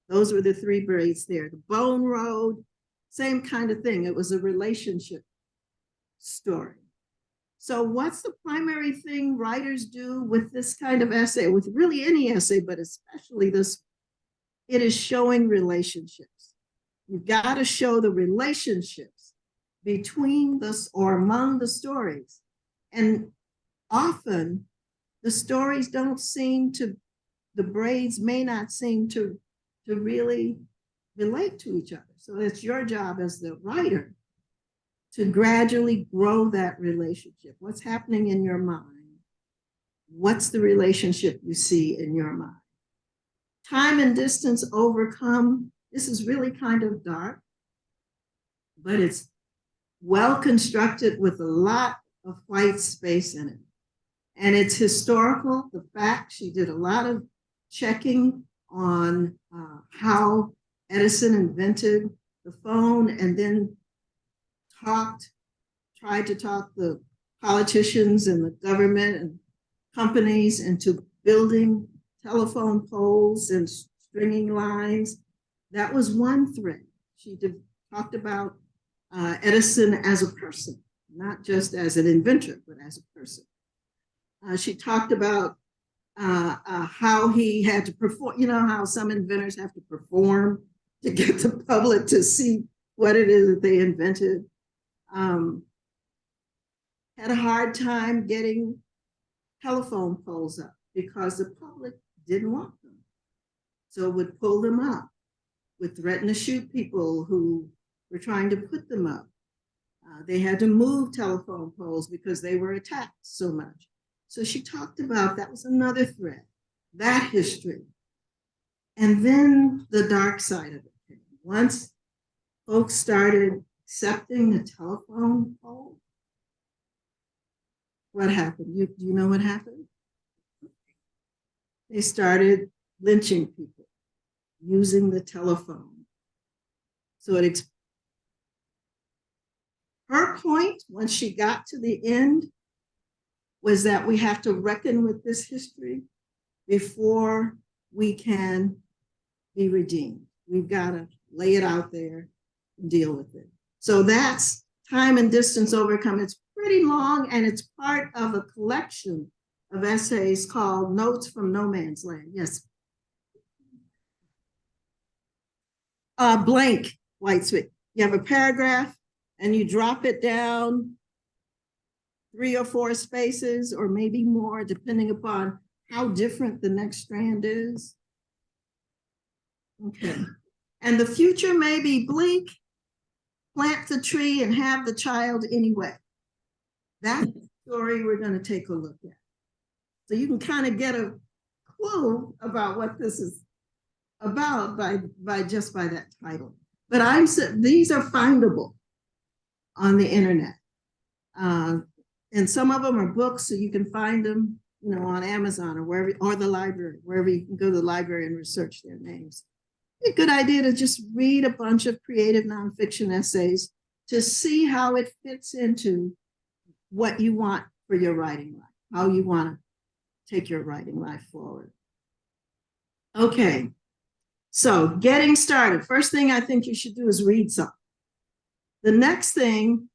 Those were the 3 braids there. The Bone Road, same kind of thing. It was a relationship story. So what's the primary thing writers do with this kind of essay, with really any essay, but especially this? It is showing relationships. You've got to show the relationships between this or among the stories. And often the stories don't seem to, the braids may not seem to really relate to each other. So it's your job as the writer to gradually grow that relationship. What's happening in your mind? What's the relationship you see in your mind? Time and distance overcome. This is really kind of dark, but it's well constructed with a lot of white space in it. And it's historical. The fact, she did a lot of checking on how Edison invented the phone, and then tried to talk the politicians and the government and companies into building telephone poles and stringing lines. That was one thread. She talked about Edison as a person, not just as an inventor, but as a person. She talked about how he had to perform, you know, how some inventors have to perform to get the public to see what it is that they invented. Had a hard time getting telephone poles up because the public didn't want them. So would pull them up, would threaten to shoot people who were trying to put them up. They had to move telephone poles because they were attacked so much. So she talked about, that was another thread, that history. And then the dark side of it. Once folks started accepting the telephone pole, what happened? Do you know what happened? They started lynching people using the telephone. So her point, when she got to the end, was that we have to reckon with this history before we can be redeemed. We've got to lay it out there and deal with it. So that's Time and Distance Overcome. It's pretty long, and it's part of a collection of essays called Notes from No Man's Land. Yes. Blank white space. You have a paragraph and you drop it down 3 or 4 spaces, or maybe more, depending upon how different the next strand is. Okay. And the future may be bleak. Plant the tree and have the child anyway. That's the story we're going to take a look at. So you can kind of get a clue about what this is about by just by that title. But these are findable on the internet. And some of them are books, so you can find them, on Amazon or wherever, or the library, wherever you can go to the library and research their names. It's a good idea to just read a bunch of creative nonfiction essays to see how it fits into what you want for your writing life, how you want to take your writing life forward. Okay, so getting started. First thing I think you should do is read something. The next thing,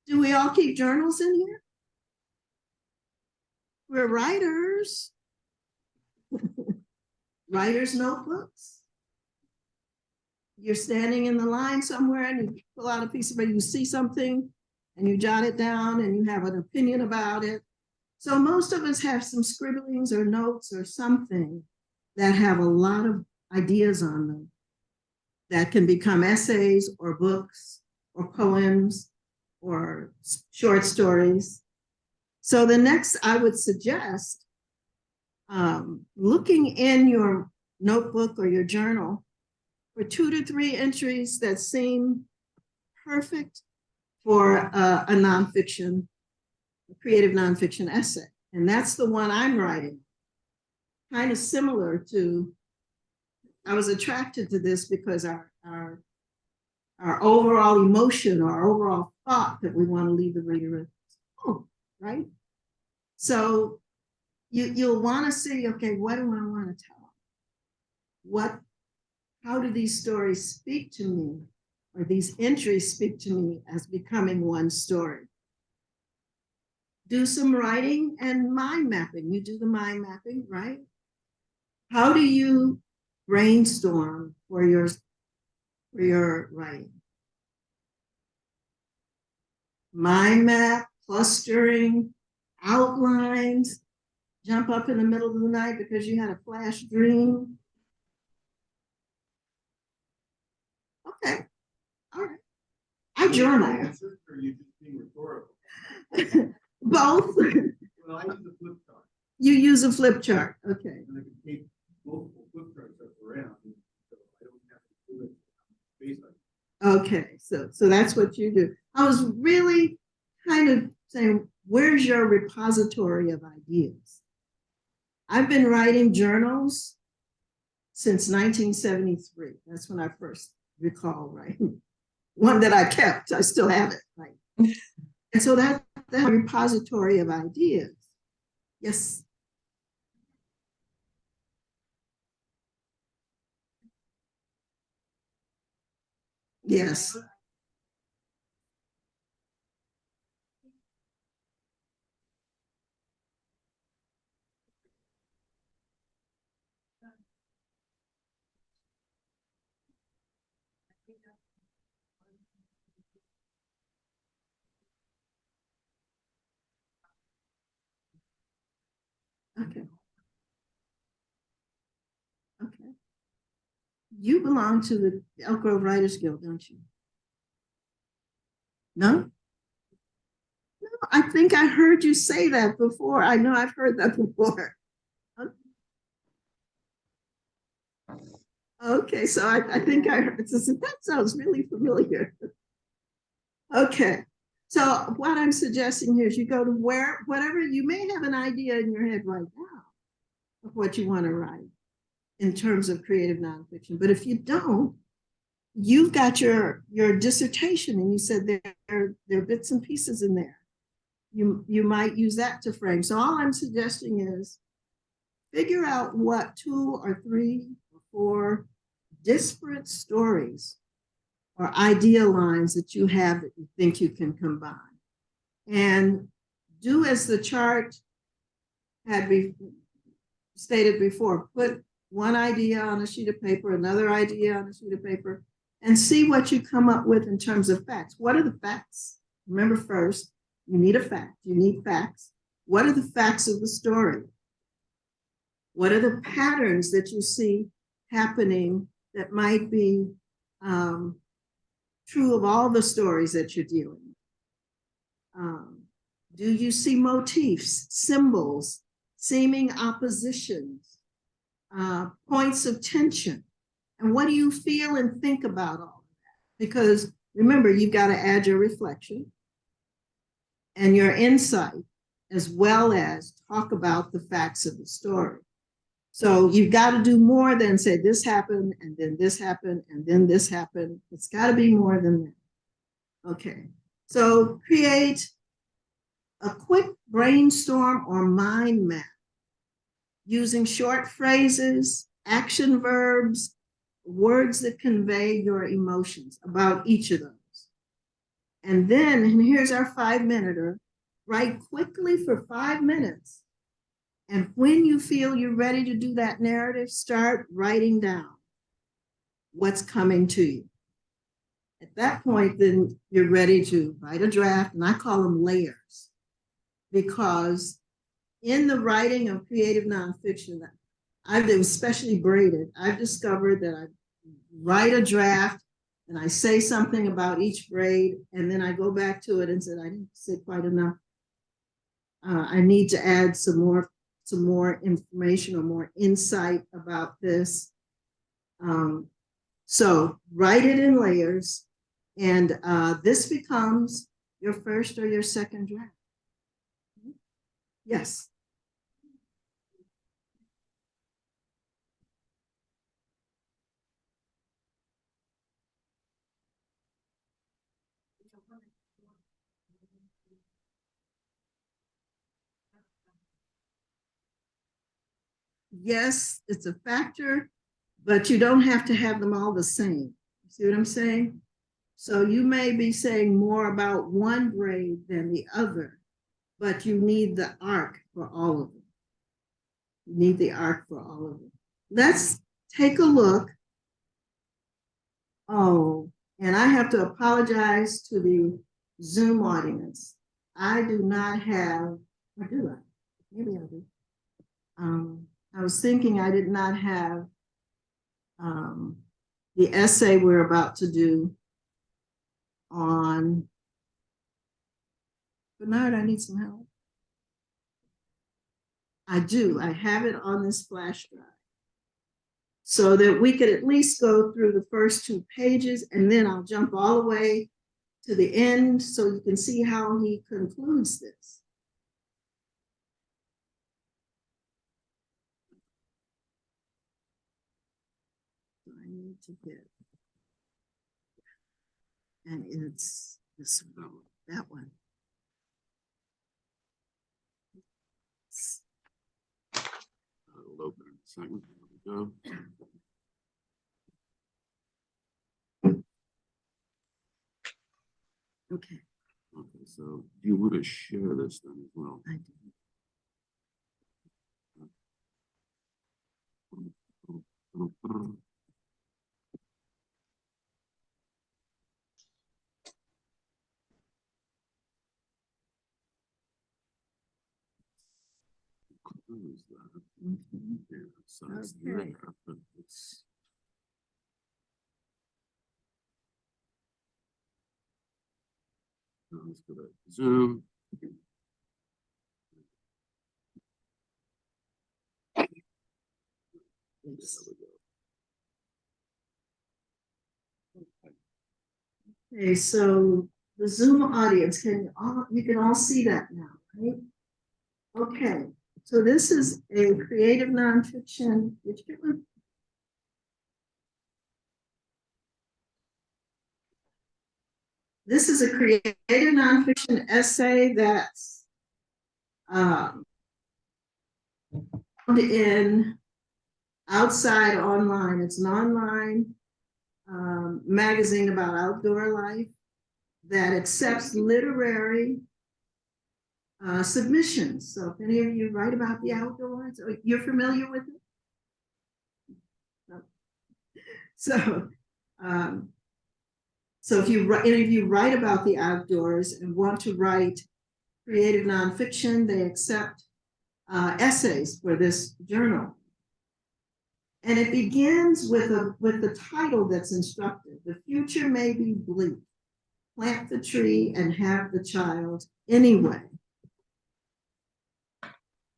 do we all keep journals in here? We're writers. Writers' notebooks. You're standing in the line somewhere and you pull out a piece of paper, you see something and you jot it down and you have an opinion about it. So most of us have some scribblings or notes or something that have a lot of ideas on them that can become essays or books or poems or short stories. So the next, I would suggest looking in your notebook or your journal for 2 to 3 entries that seem perfect for a nonfiction, a creative nonfiction essay. And that's the one I'm writing. Kind of similar to, I was attracted to this because our overall emotion, our overall thought that we want to leave the reader with, oh, right? So you'll want to see, okay, what do I want to tell? How do these stories speak to me, or these entries speak to me as becoming one story? Do some writing and mind mapping. You do the mind mapping, right? How do you brainstorm for your writing? Mind map, clustering, outlines, jump up in the middle of the night because you had a flash dream. Okay, all right. I journal. Or you just being rhetorical? Both. Well, I use a flip chart. You use a flip chart, okay. And I can take multiple flip charts up around, so I don't have to do it based on. Okay, so that's what you do. I was really kind of saying, where's your repository of ideas? I've been writing journals since 1973. That's when I first recall writing. One that I kept, I still have it, right? And so that's the repository of ideas. Yes. Yes. Okay. Okay. You belong to the Elk Grove Writers Guild, don't you? No? No, I think I heard you say that before. I know I've heard that before. Okay, so I think I heard, that sounds really familiar. Okay, so what I'm suggesting here is you go to whatever, you may have an idea in your head right now of what you want to write in terms of creative nonfiction. But if you don't, you've got your dissertation, and you said there are bits and pieces in there. You might use that to frame. So all I'm suggesting is figure out what 2 or 3 or 4 disparate stories or idea lines that you have that you think you can combine. And do as the chart had stated before, put one idea on a sheet of paper, another idea on a sheet of paper, and see what you come up with in terms of facts. What are the facts? Remember, first, you need a fact. You need facts. What are the facts of the story? What are the patterns that you see happening that might be true of all the stories that you're dealing with? Do you see motifs, symbols, seeming oppositions, points of tension? And what do you feel and think about all of that? Because remember, you've got to add your reflection and your insight, as well as talk about the facts of the story. So you've got to do more than say this happened and then this happened and then this happened. It's got to be more than that. Okay, so create a quick brainstorm or mind map using short phrases, action verbs, words that convey your emotions about each of those. And then, and here's our 5-minute, write quickly for 5 minutes. And when you feel you're ready to do that narrative, start writing down what's coming to you. At that point, then you're ready to write a draft, and I call them layers, because in the writing of creative nonfiction, especially Braided, I've discovered that I write a draft and I say something about each braid, and then I go back to it and said, I didn't say quite enough. I need to add some more information or more insight about this. So write it in layers, and this becomes your first or your second draft. Yes. Yes, it's a factor, but you don't have to have them all the same. See what I'm saying? So you may be saying more about one braid than the other, but you need the arc for all of them. You need the arc for all of them. Let's take a look. Oh, and I have to apologize to the Zoom audience. I do not have, or do I? Maybe I do. I was thinking I did not have the essay we're about to do on. Bernard, I need some help. I do. I have it on this flash drive, so that we could at least go through the first 2 pages, and then I'll jump all the way to the end so you can see how he concludes this. I need to get, and it's this one, that one. I'll open in a second. Here we go. Okay. Okay, so you want to share this then as well? I do. Close that. Mhm. Yeah, so it's Okay. there, but it's. Let's go to Zoom. Yes. There we go. Okay, so the Zoom audience, you can all see that now, right? Okay, so this is a creative nonfiction. Did you get one? This is a creative nonfiction essay that's in Outside Online. It's an online magazine about outdoor life that accepts literary submissions. So if any of you write about the outdoors, or you're familiar with it? No. So, so if any of you write about the outdoors and want to write creative nonfiction, they accept essays for this journal. And it begins with the title that's instructive. The future may be bleak. Plant the tree and have the child anyway.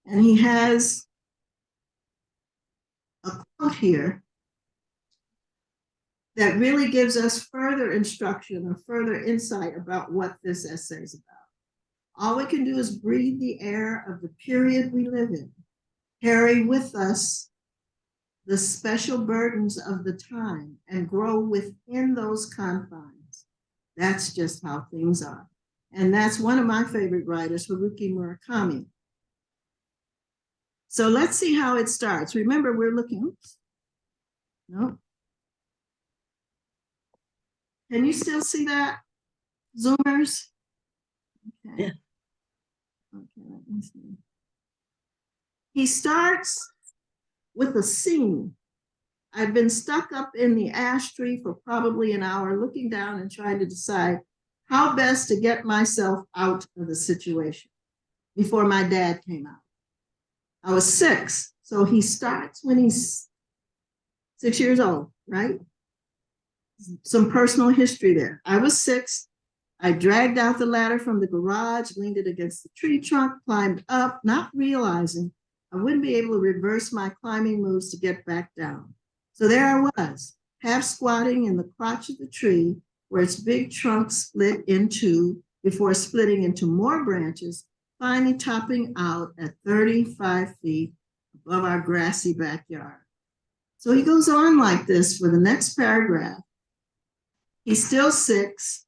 And he has a quote here that really gives us further instruction or further insight about what this essay is about. All we can do is breathe the air of the period we live in, carry with us the special burdens of the time, and grow within those confines. That's just how things are. And that's one of my favorite writers, Haruki Murakami. So let's see how it starts. Remember, we're looking, oops, no. Can you still see that, Zoomers? Okay. Yeah. Okay, let me see. He starts with a scene. I've been stuck up in the ash tree for probably an hour, looking down and trying to decide how best to get myself out of the situation before my dad came out. I was 6, so he starts when he's 6 years old, right? Some personal history there. I was 6. I dragged out the ladder from the garage, leaned it against the tree trunk, climbed up, not realizing I wouldn't be able to reverse my climbing moves to get back down. So there I was, half squatting in the crotch of the tree where its big trunk split in two before splitting into more branches, finally topping out at 35 feet above our grassy backyard. So he goes on like this for the next paragraph. He's still 6,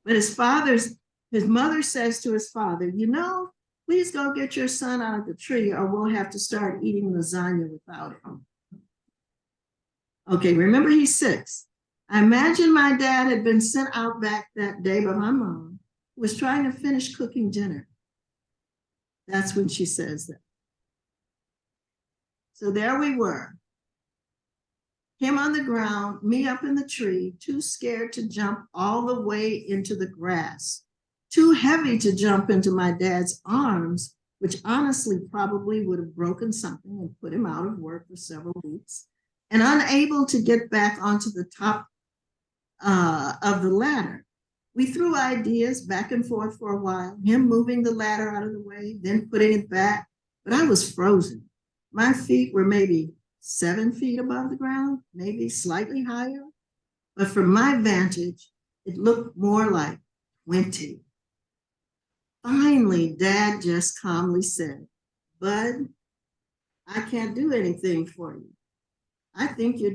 but his mother says to his father, you know, please go get your son out of the tree or we'll have to start eating lasagna without him. Okay, remember he's 6. I imagine my dad had been sent out back that day by my mom, who was trying to finish cooking dinner. That's when she says that. So there we were. Him on the ground, me up in the tree, too scared to jump all the way into the grass, too heavy to jump into my dad's arms, which honestly probably would have broken something and put him out of work for several weeks, and unable to get back onto the top of the ladder. We threw ideas back and forth for a while, him moving the ladder out of the way, then putting it back, but I was frozen. My feet were maybe 7 feet above the ground, maybe slightly higher, but from my vantage, it looked more like 20. Finally, Dad just calmly said, Bud, I can't do anything for you. I think you're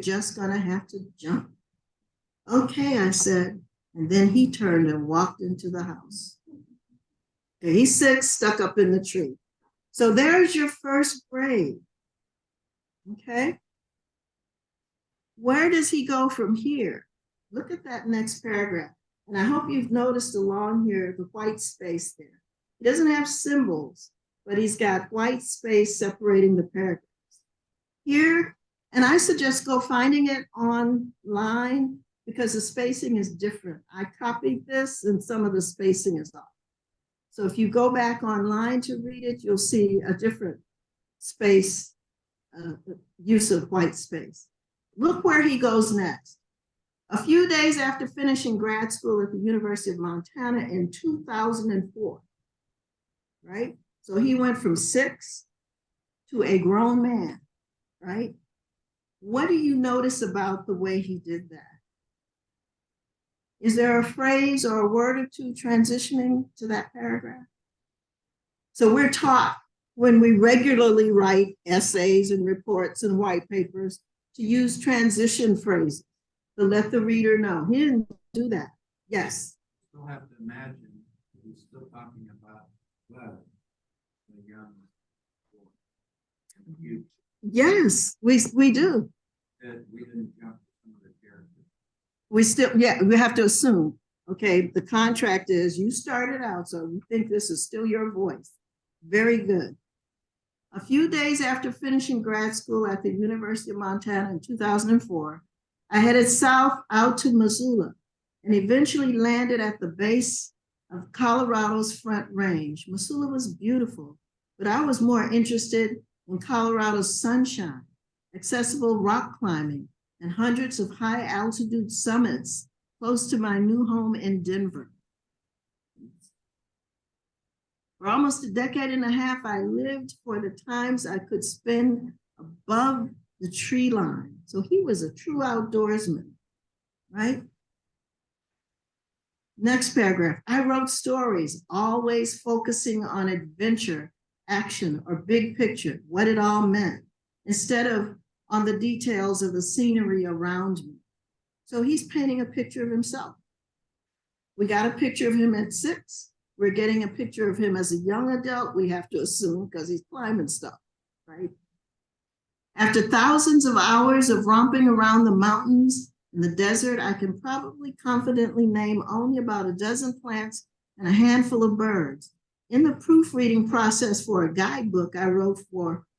just gonna have to jump. Okay, I said, and then he turned and walked into the house. Okay, he's 6, stuck up in the tree. So there's your first braid. Okay. Where does he go from here? Look at that next paragraph. And I hope you've noticed along here the white space there. He doesn't have symbols, but he's got white space separating the paragraphs. Here, and I suggest go finding it online because the spacing is different. I copied this and some of the spacing is off. So if you go back online to read it, you'll see a different space, use of white space. Look where he goes next. A few days after finishing grad school at the University of Montana in 2004, right? So he went from 6 to a grown man, right? What do you notice about the way he did that? Is there a phrase or a word or two transitioning to that paragraph? So we're taught when we regularly write essays and reports and white papers to use transition phrases to let the reader know. He didn't do that. Yes. Still have to imagine he's still talking about Bud, the young boy. You, Yes, we do. that we didn't jump to some of the characters. We still, yeah, we have to assume, okay, the contract is you started out, so we think this is still your voice. Very good. A few days after finishing grad school at the University of Montana in 2004, I headed south out to Missoula and eventually landed at the base of Colorado's Front Range. Missoula was beautiful, but I was more interested in Colorado's sunshine, accessible rock climbing, and hundreds of high altitude summits close to my new home in Denver. For almost a decade and a half, I lived for the times I could spend above the tree line. So he was a true outdoorsman, right? Next paragraph. I wrote stories, always focusing on adventure, action, or big picture, what it all meant, instead of on the details of the scenery around me. So he's painting a picture of himself. We got a picture of him at 6. We're getting a picture of him as a young adult, we have to assume, because he's climbing stuff, right? After thousands of hours of romping around the mountains and the desert, I can probably confidently name only about a dozen plants and a handful of birds. In the proofreading process for a guidebook I wrote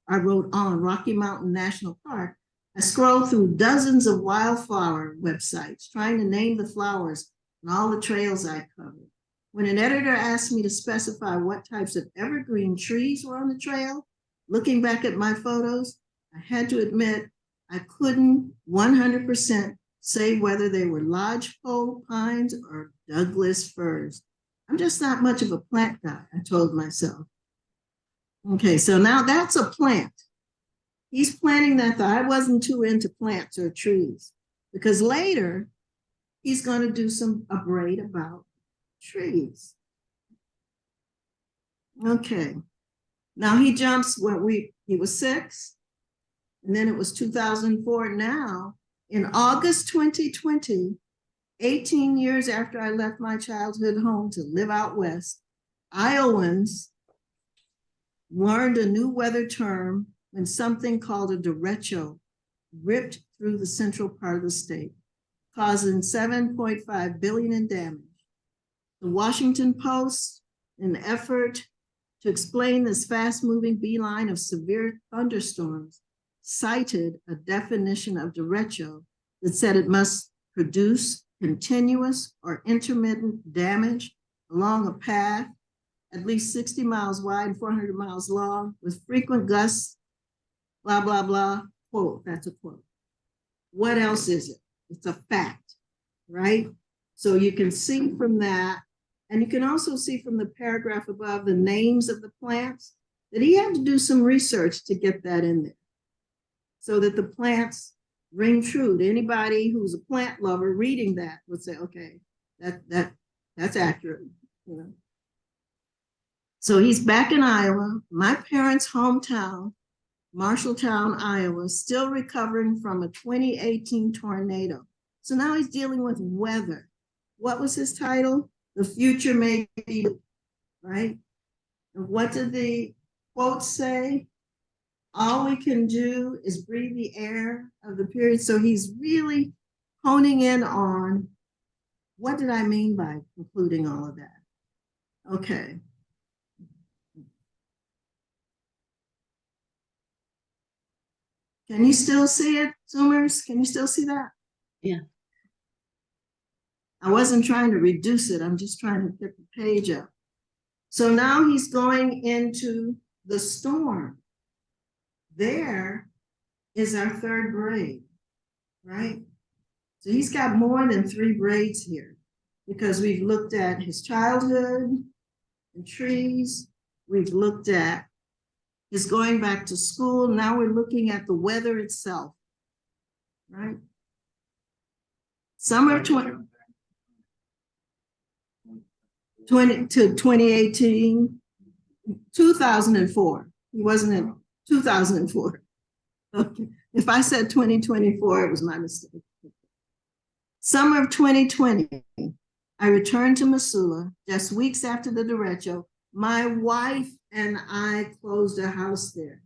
on Rocky Mountain National Park, I scrolled through dozens of wildflower websites, trying to name the flowers and all the trails I covered. When an editor asked me to specify what types of evergreen trees were on the trail, looking back at my photos, I had to admit I couldn't 100% say whether they were lodgepole pines or Douglas firs. I'm just not much of a plant guy, I told myself. Okay, so now that's a plant. He's planting that thought. I wasn't too into plants or trees because later he's going to do a braid about trees. Okay, now he jumps when he was 6, and then it was 2004. Now, in August 2020, 18 years after I left my childhood home to live out west, Iowans learned a new weather term when something called a derecho ripped through the central part of the state, causing 7.5 billion in damage. The Washington Post, in an effort to explain this fast-moving beeline of severe thunderstorms, cited a definition of derecho that said it must produce continuous or intermittent damage along a path at least 60 miles wide and 400 miles long with frequent gusts, blah, blah, blah. Quote, that's a quote. What else is it? It's a fact, right? So you can see from that, and you can also see from the paragraph above the names of the plants that he had to do some research to get that in there so that the plants ring true to anybody who's a plant lover reading that would say, okay, that's accurate, you know. So he's back in Iowa, my parents' hometown, Marshalltown, Iowa, still recovering from a 2018 tornado. So now he's dealing with weather. What was his title? The future may be, right? And what did the quote say? All we can do is breathe the air of the period. So he's really honing in on what did I mean by concluding all of that? Okay. Can you still see it, Zoomers? Can you still see that? Yeah. I wasn't trying to reduce it. I'm just trying to get the page up. So now he's going into the storm. There is our third braid, right? So he's got more than 3 braids here because we've looked at his childhood and trees. We've looked at his going back to school. Now we're looking at the weather itself, right? Summer 2018, 2004. He wasn't in 2004. Okay. If I said 2024, it was my mistake. Summer of 2020, I returned to Missoula just weeks after the derecho. My wife and I closed a house there.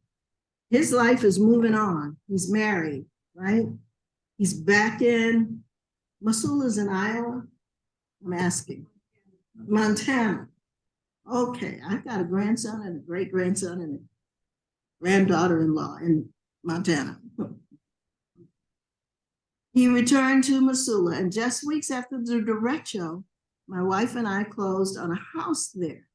His life is moving on. He's married, right? He's back in Missoula's in Iowa. I'm asking. Montana. Okay, I've got a grandson and a great grandson and a granddaughter-in-law in Montana. He returned to Missoula, and just weeks after the derecho, my wife and I closed on a house there.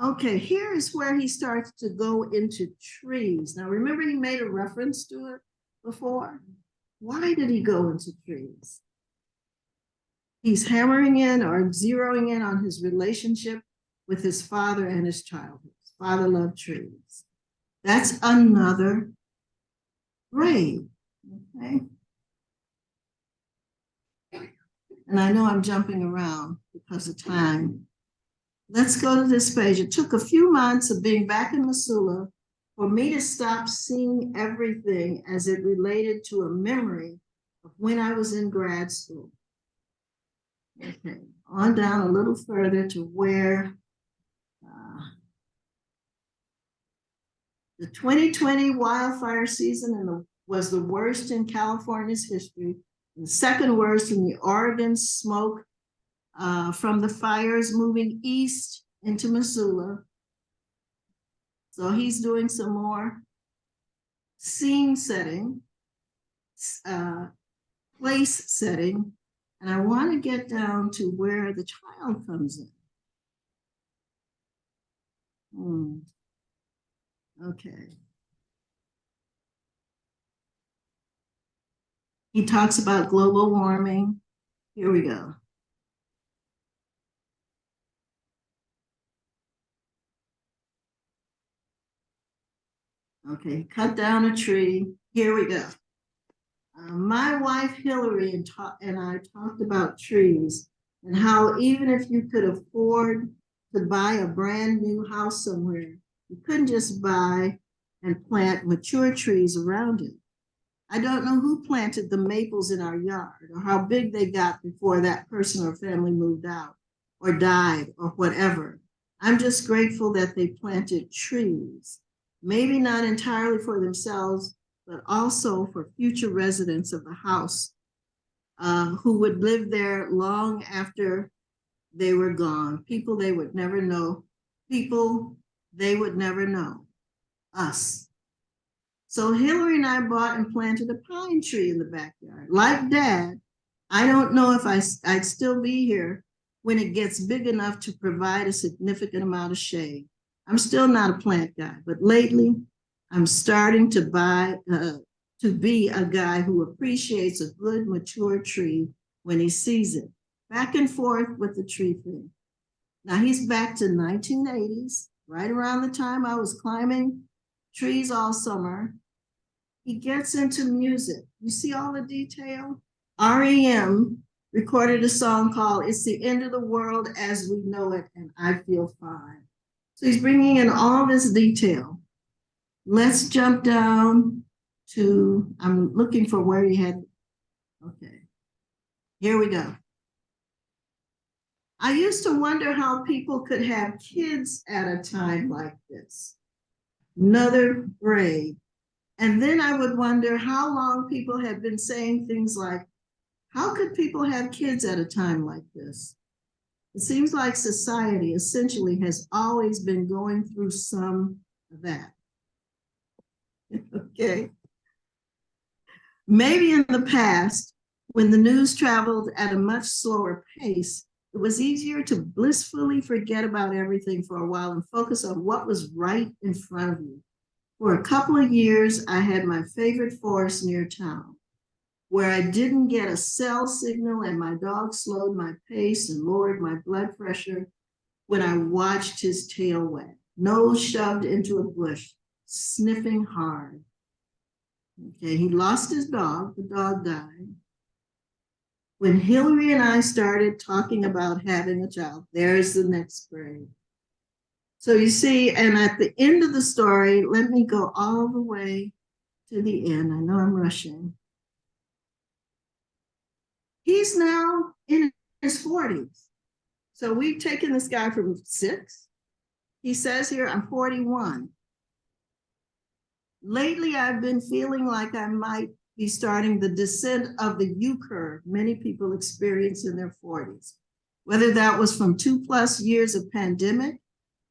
Okay, here is where he starts to go into trees. Now, remember he made a reference to it before? Why did he go into trees? He's hammering in or zeroing in on his relationship with his father and his childhood. His father loved trees. That's another braid, okay? And I know I'm jumping around because of time. Let's go to this page. It took a few months of being back in Missoula for me to stop seeing everything as it related to a memory of when I was in grad school. Okay, on down a little further to where the 2020 wildfire season was the worst in California's history, and the second worst in the Oregon smoke from the fires moving east into Missoula. So he's doing some more scene setting, place setting, and I want to get down to where the child comes in. Okay. He talks about global warming. Here we go. Okay, cut down a tree. Here we go. My wife Hillary and I talked about trees and how even if you could afford to buy a brand new house somewhere, you couldn't just buy and plant mature trees around it. I don't know who planted the maples in our yard or how big they got before that person or family moved out or died or whatever. I'm just grateful that they planted trees, maybe not entirely for themselves, but also for future residents of the house who would live there long after they were gone. People they would never know. People they would never know. Us. So Hillary and I bought and planted a pine tree in the backyard. Like Dad, I don't know if I'd still be here when it gets big enough to provide a significant amount of shade. I'm still not a plant guy, but lately I'm starting to be a guy who appreciates a good mature tree when he sees it. Back and forth with the tree thing. Now he's back to 1980s, right around the time I was climbing trees all summer. He gets into music. You see all the detail? REM recorded a song called It's the End of the World as We Know It, and I Feel Fine. So he's bringing in all this detail. Let's jump down to, I'm looking for where he had, okay, here we go. I used to wonder how people could have kids at a time like this. Another braid. And then I would wonder how long people had been saying things like, how could people have kids at a time like this? It seems like society essentially has always been going through some of that. Okay. Maybe in the past, when the news traveled at a much slower pace, it was easier to blissfully forget about everything for a while and focus on what was right in front of you. For a couple of years, I had my favorite forest near town, where I didn't get a cell signal and my dog slowed my pace and lowered my blood pressure when I watched his tail wag, nose shoved into a bush, sniffing hard. Okay, he lost his dog, the dog died. When Hillary and I started talking about having a child, there's the next braid. So you see, and at the end of the story, let me go all the way to the end. I know I'm rushing. He's now in his 40s. So we've taken this guy from 6. He says here, I'm 41. Lately, I've been feeling like I might be starting the descent of the U curve many people experience in their 40s, whether that was from 2+ years of pandemic,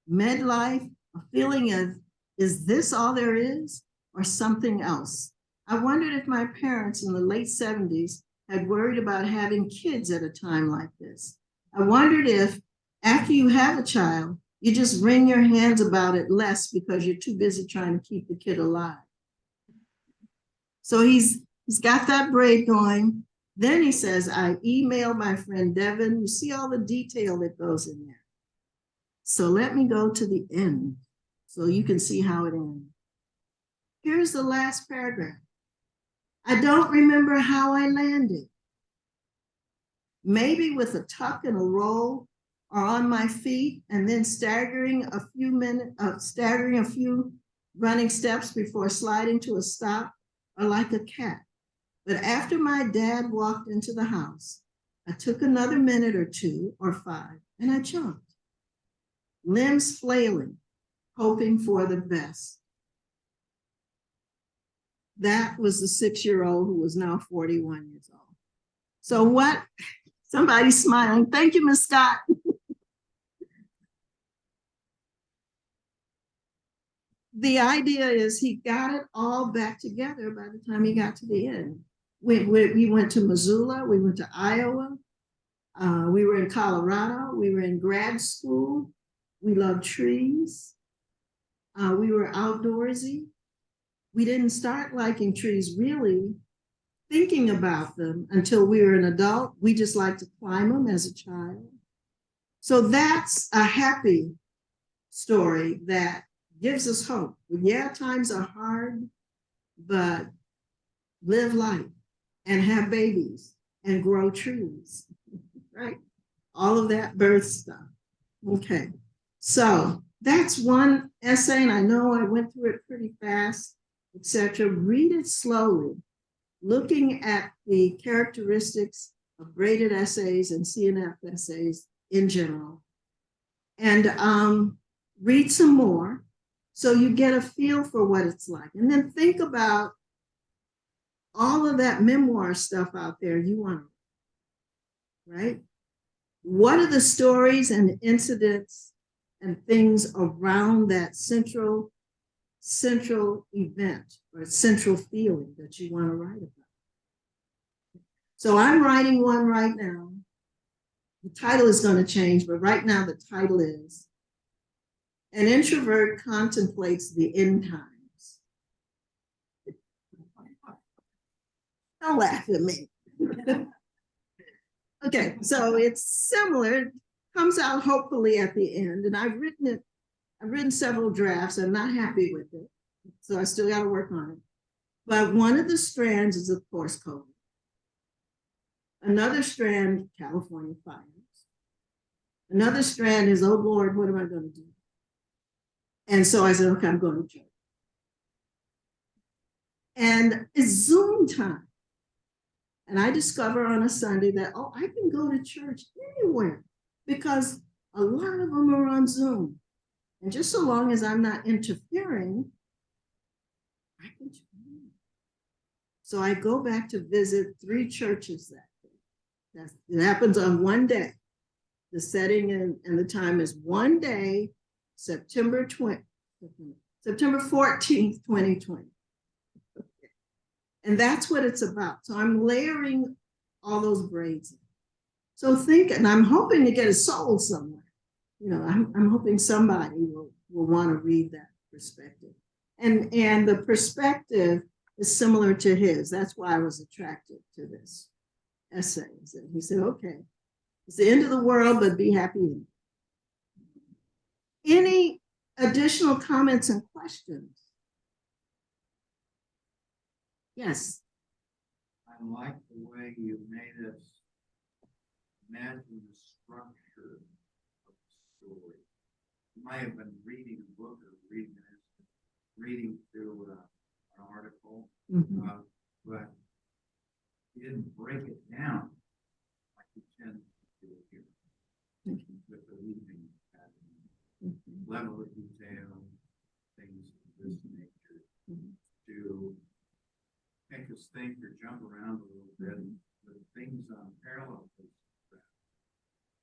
midlife, a feeling of, is this all there is, or something else? I wondered if my parents in the late 70s had worried about having kids at a time like this. I wondered if, after you have a child, you just wring your hands about it less because you're too busy trying to keep the kid alive. So he's got that braid going. Then he says, I emailed my friend Devin. You see all the detail that goes in there. So let me go to the end so you can see how it ends. Here's the last paragraph. I don't remember how I landed. Maybe with a tuck and a roll, or on my feet, and then staggering a few running steps before sliding to a stop, or like a cat. But after my dad walked into the house, I took another minute or 2 or 5, and I jumped, limbs flailing, hoping for the best. That was the 6-year-old who was now 41 years old. So what? Somebody's smiling. Thank you, Ms. Scott. The idea is he got it all back together by the time he got to the end. We went to Missoula, we went to Iowa, we were in Colorado, we were in grad school, we loved trees, we were outdoorsy. We didn't start liking trees really thinking about them until we were an adult. We just liked to climb them as a child. So that's a happy story that gives us hope. Yeah, times are hard, but live life and have babies and grow trees, right? All of that birth stuff. Okay, so that's one essay, and I know I went through it pretty fast, etc. Read it slowly, looking at the characteristics of braided essays and CNF essays in general, and read some more so you get a feel for what it's like. And then think about all of that memoir stuff out there you want to, right? What are the stories and incidents and things around that central event or central feeling that you want to write about? So I'm writing one right now. The title is going to change, but right now the title is An Introvert Contemplates the End Times. Don't laugh at me. Okay, so it's similar, it comes out hopefully at the end, and I've written several drafts. I'm not happy with it, so I still got to work on it. But one of the strands is, of course, COVID. Another strand, California fires. Another strand is, oh Lord, what am I going to do? And so I said, okay, I'm going to church. And it's Zoom time. And I discover on a Sunday that, oh, I can go to church anywhere because a lot of them are on Zoom. And just so long as I'm not interfering, I can join. So I go back to visit 3 churches that day. It happens on one day. The setting and the time is one day, September 14th, 2020. And that's what it's about. So I'm layering all those braids in. So think, and I'm hoping to get it sold somewhere. You know, I'm hoping somebody will want to read that perspective. And the perspective is similar to his. That's why I was attracted to this essay. He said, okay, it's the end of the world, but be happy in it. Any additional comments and questions? Yes. I like the way you made us imagine the structure of the story. You might have been reading a book or reading through an article, but you didn't break it down like you tend to do here with the weaving pattern, level of detail, things of this nature. us think or jump around a little bit, the things on parallel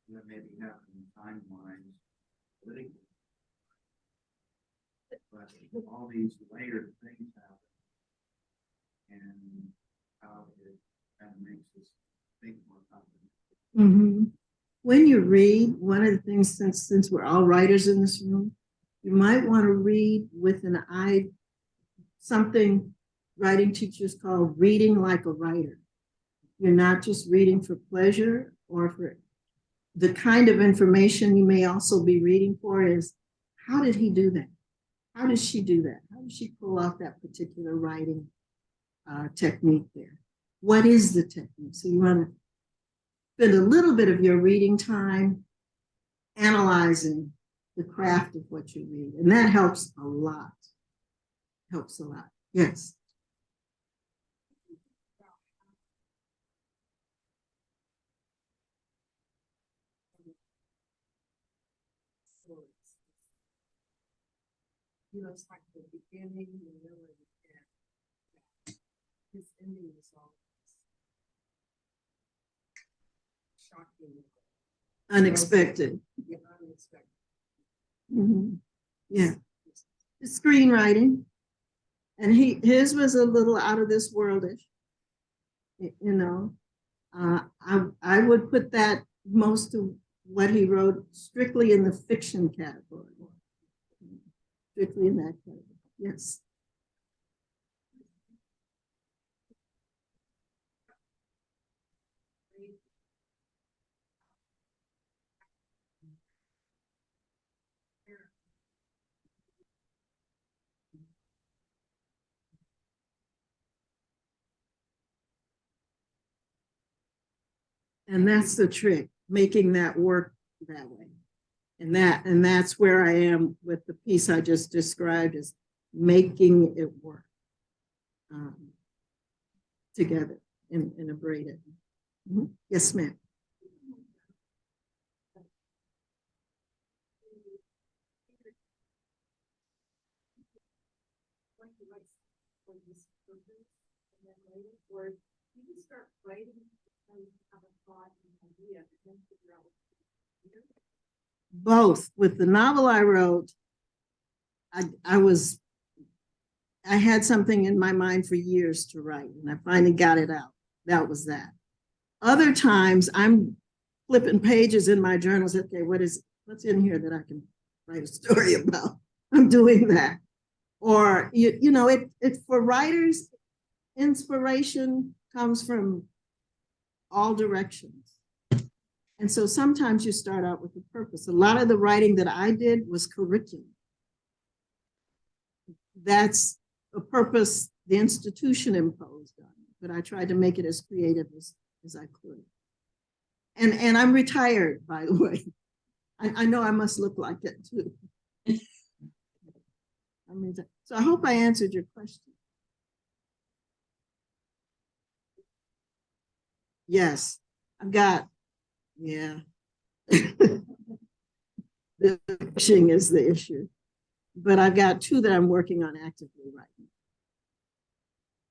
that maybe happen in timelines politically. But all these layered things happen, and how it kind of makes us think more confidently. When you read, one of the things, since we're all writers in this room, you might want to read with an eye, something writing teachers call reading like a writer. You're not just reading for pleasure or for the kind of information you may also be reading for is, how did he do that? How does she do that? How does she pull off that particular writing technique there? What is the technique? So you want to spend a little bit of your reading time analyzing the craft of what you read. And that helps a lot. Helps a lot. Yes. You know, it's like the beginning, the middle, and the end. His ending is always shocking. Unexpected. Yeah, unexpected. Yeah. The screenwriting. And his was a little out of this worldish. You know, I would put that most of what he wrote strictly in the fiction category. Strictly in that category. Yes. And that's the trick, making that work that way. And that's where I am with the piece I just described, is making it work together in a braided. Yes, ma'am. Or you can start writing and have a thought and idea and then figure out what to do. Both. With the novel I wrote, I had something in my mind for years to write, and I finally got it out. That was that. Other times I'm flipping pages in my journals. Okay, what's in here that I can write a story about? I'm doing that. Or you know, it for writers, inspiration comes from all directions. And so sometimes you start out with a purpose. A lot of the writing that I did was curriculum. That's a purpose the institution imposed on me, but I tried to make it as creative as I could. And I'm retired, by the way. I know I must look like it too. So I hope I answered your question. Yes, I've got, yeah. The fishing is the issue. But I've got two that I'm working on actively right now.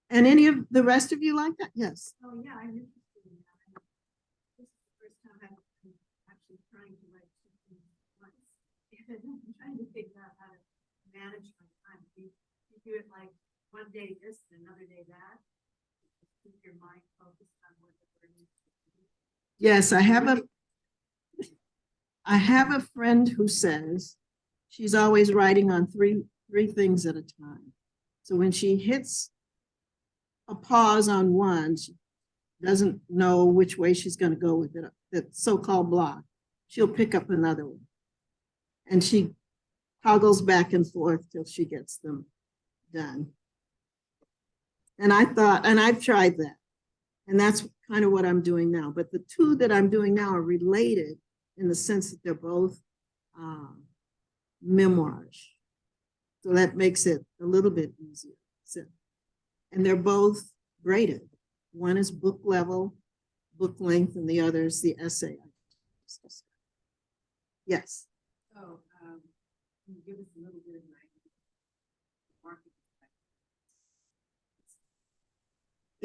And any of the rest of you like that? Yes. Oh, yeah, I'm interested in that. This is the first time I'm actually trying to write something once. And I'm trying to figure out how to manage my time. You do it like one day this and another day that. Just keep your mind focused on what the word is. Yes, I have a friend who says she's always writing on three things at a time. So when she hits a pause on one, she doesn't know which way she's going to go with it, the so-called block. She'll pick up another one. And she toggles back and forth till she gets them done. And I've tried that. And that's kind of what I'm doing now. But the two that I'm doing now are related in the sense that they're both memoirs. So that makes it a little bit easier. And they're both braided. One is book level, book length, and the other is the essay. Yes. So, can you give us a little bit of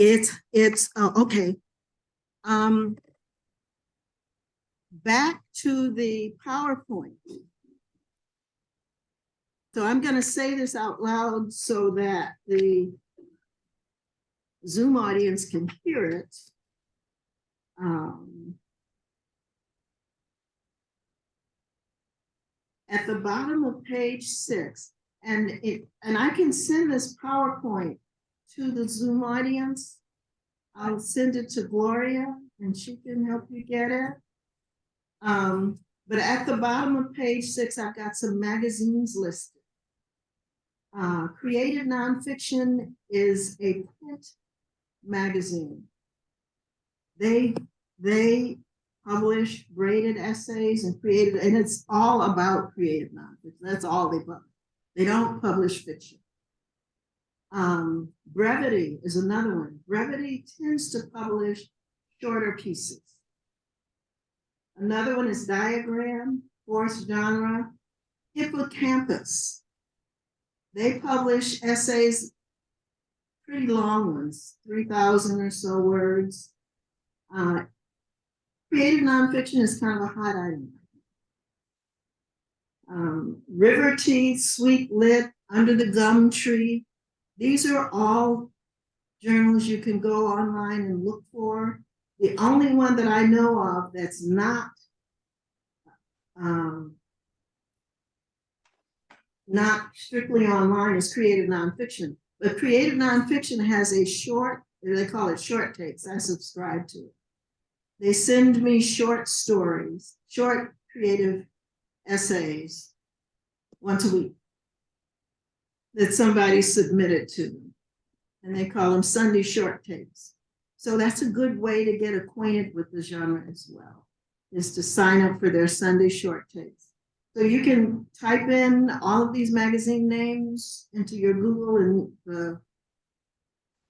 Okay. Back to the PowerPoint. So I'm going to say this out loud so that the Zoom audience can hear it. At the bottom of page 6, and I can send this PowerPoint to the Zoom audience. I'll send it to Gloria and she can help you get it. But at the bottom of page 6, I've got some magazines listed. Creative Nonfiction is a print magazine. They publish braided essays and it's all about creative nonfiction. That's all they publish. They don't publish fiction. Brevity is another one. Brevity tends to publish shorter pieces. Another one is Diagram, fourth genre. Hippocampus. They publish essays, pretty long ones, 3,000 or so words. Creative nonfiction is kind of a hot item. River Teeth, Sweet Lit, Under the Gum Tree. These are all journals you can go online and look for. The only one that I know of that's not strictly online is Creative Nonfiction. But Creative Nonfiction has a short, they call it short takes. I subscribe to it. They send me short stories, short creative essays once a week that somebody submitted to them. And they call them Sunday short takes. So that's a good way to get acquainted with the genre as well, is to sign up for their Sunday short takes. So you can type in all of these magazine names into your Google and the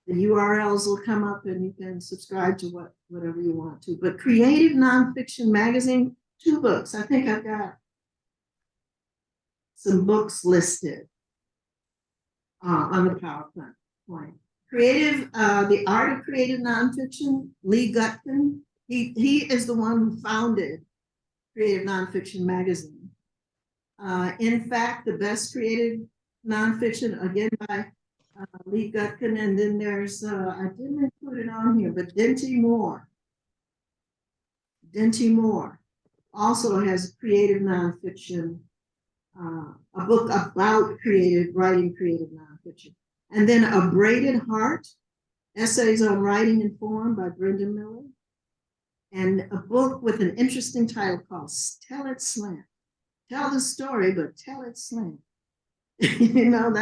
URLs will come up and you can subscribe to whatever you want to. But Creative Nonfiction Magazine, 2 books. I think I've got some books listed on the PowerPoint. The Art of Creative Nonfiction, Lee Gutkin. He is the one who founded Creative Nonfiction Magazine. In fact, the best creative nonfiction, again by Lee Gutkin, and then there's, I didn't include it on here, but Denty Moore. Denty Moore also has creative nonfiction, a book about writing creative nonfiction. And then A Braided Heart, Essays on Writing and Form by Brenda Miller. And a book with an interesting title called Tell It Slant. Tell the story, but tell it slant. You know,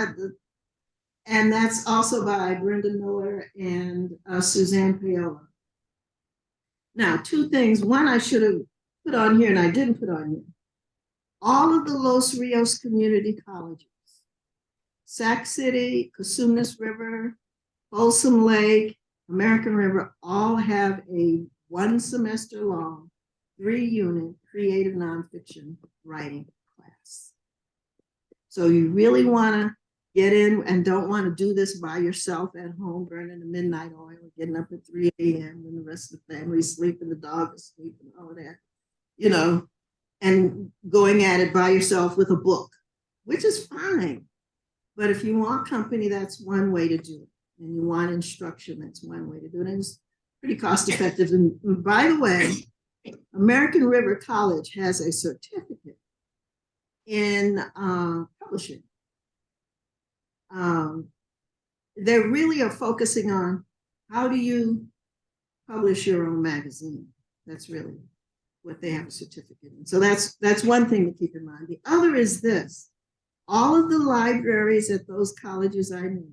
and that's also by Brenda Miller and Suzanne Paola. Now, 2 things. One I should have put on here and I didn't put on here. All of the Los Rios community colleges, Sac City, Cosumnes River, Folsom Lake, American River, all have a 1 semester long, 3-unit creative nonfiction writing class. So you really want to get in and don't want to do this by yourself at home, burning the midnight oil, getting up at 3 a.m. when the rest of the family is sleeping, the dog is sleeping, all of that, you know, and going at it by yourself with a book, which is fine. But if you want company, that's one way to do it. And you want instruction, that's one way to do it. And it's pretty cost effective. And by the way, American River College has a certificate in publishing. They really are focusing on how do you publish your own magazine. That's really what they have a certificate in. So that's one thing to keep in mind. The other is this. All of the libraries at those colleges I know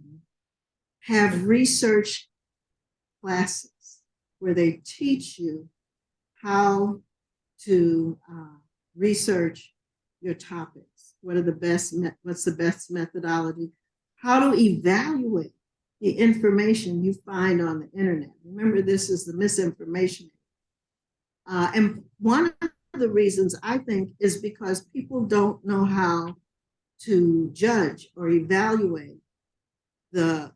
have research classes where they teach you how to research your topics. What's the best methodology? How to evaluate the information you find on the internet. Remember, this is the misinformation. And one of the reasons I think is because people don't know how to judge or evaluate the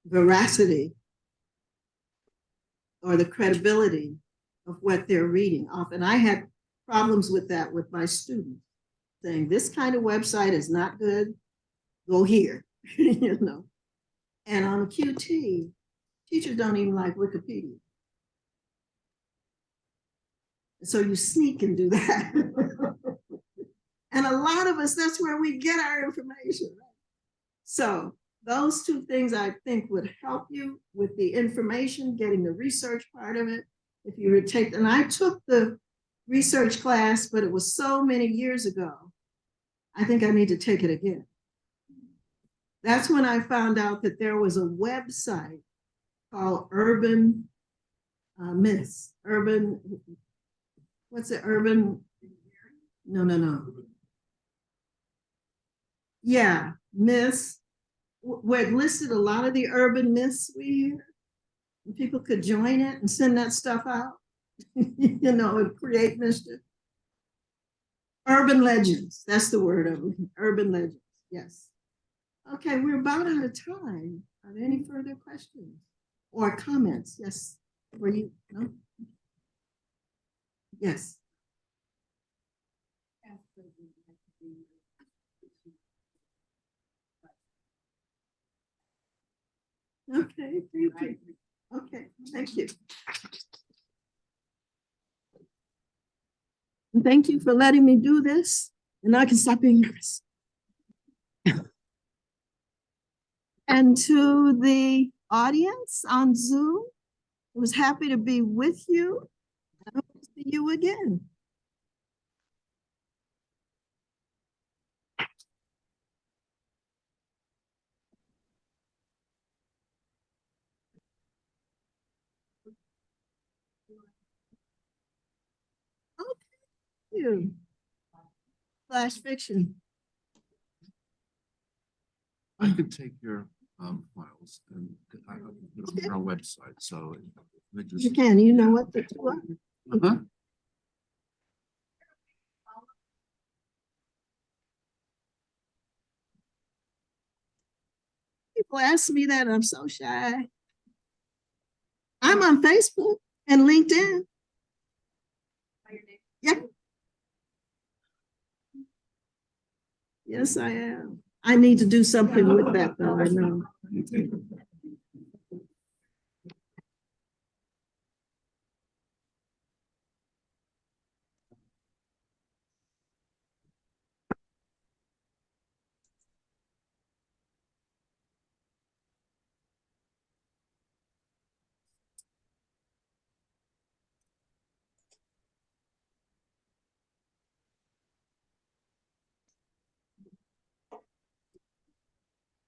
veracity or the credibility of what they're reading. Often I had problems with that with my students, saying this kind of website is not good, go here, you know. And on QT, teachers don't even like Wikipedia. So you sneak and do that. And a lot of us, that's where we get our information. Right? So those two things I think would help you with the information, getting the research part of it. If you would take, and I took the research class, but it was so many years ago. I think I need to take it again. That's when I found out that there was a website called Urban Myths. What's it? No. Yeah, myths, where it listed a lot of the urban myths we hear. And people could join it and send that stuff out, you know, and create mischief. Urban legends, that's the word of it. Urban legends, yes. Okay, we're about out of time. Are there any further questions or comments? Yes, were you? No? Yes. Okay, thank you. Okay, thank you. And thank you for letting me do this, and I can stop being nervous. And to the audience on Zoom, I was happy to be with you. I hope to see you again. You. Flash fiction. I could take your files and I can put them on our website, so. they just- You can, you know what the two are. Uh-huh. People ask me that, I'm so shy. I'm on Facebook and LinkedIn. Yep. Yes, I am. I need to do something with that, though, I know.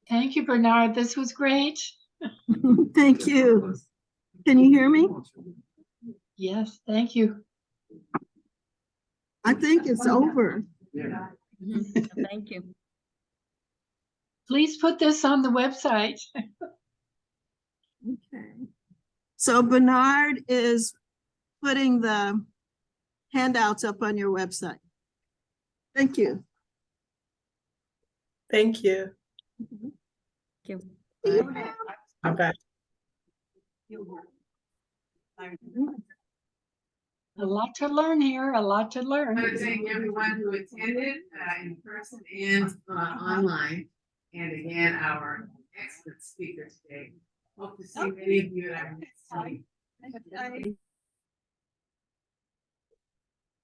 Thank you, Bernard. This was great. Thank you. Can you hear me? Yes, thank you. I think it's over. Thank you. Please put this on the website. Okay. So Bernard is putting the handouts up on your website. Thank you. Thank you. Thank See you. Okay. A lot to learn here, a lot to learn. I want to thank everyone who attended in person and online. And again, our expert speaker today. Hope to see many of you at our next meeting.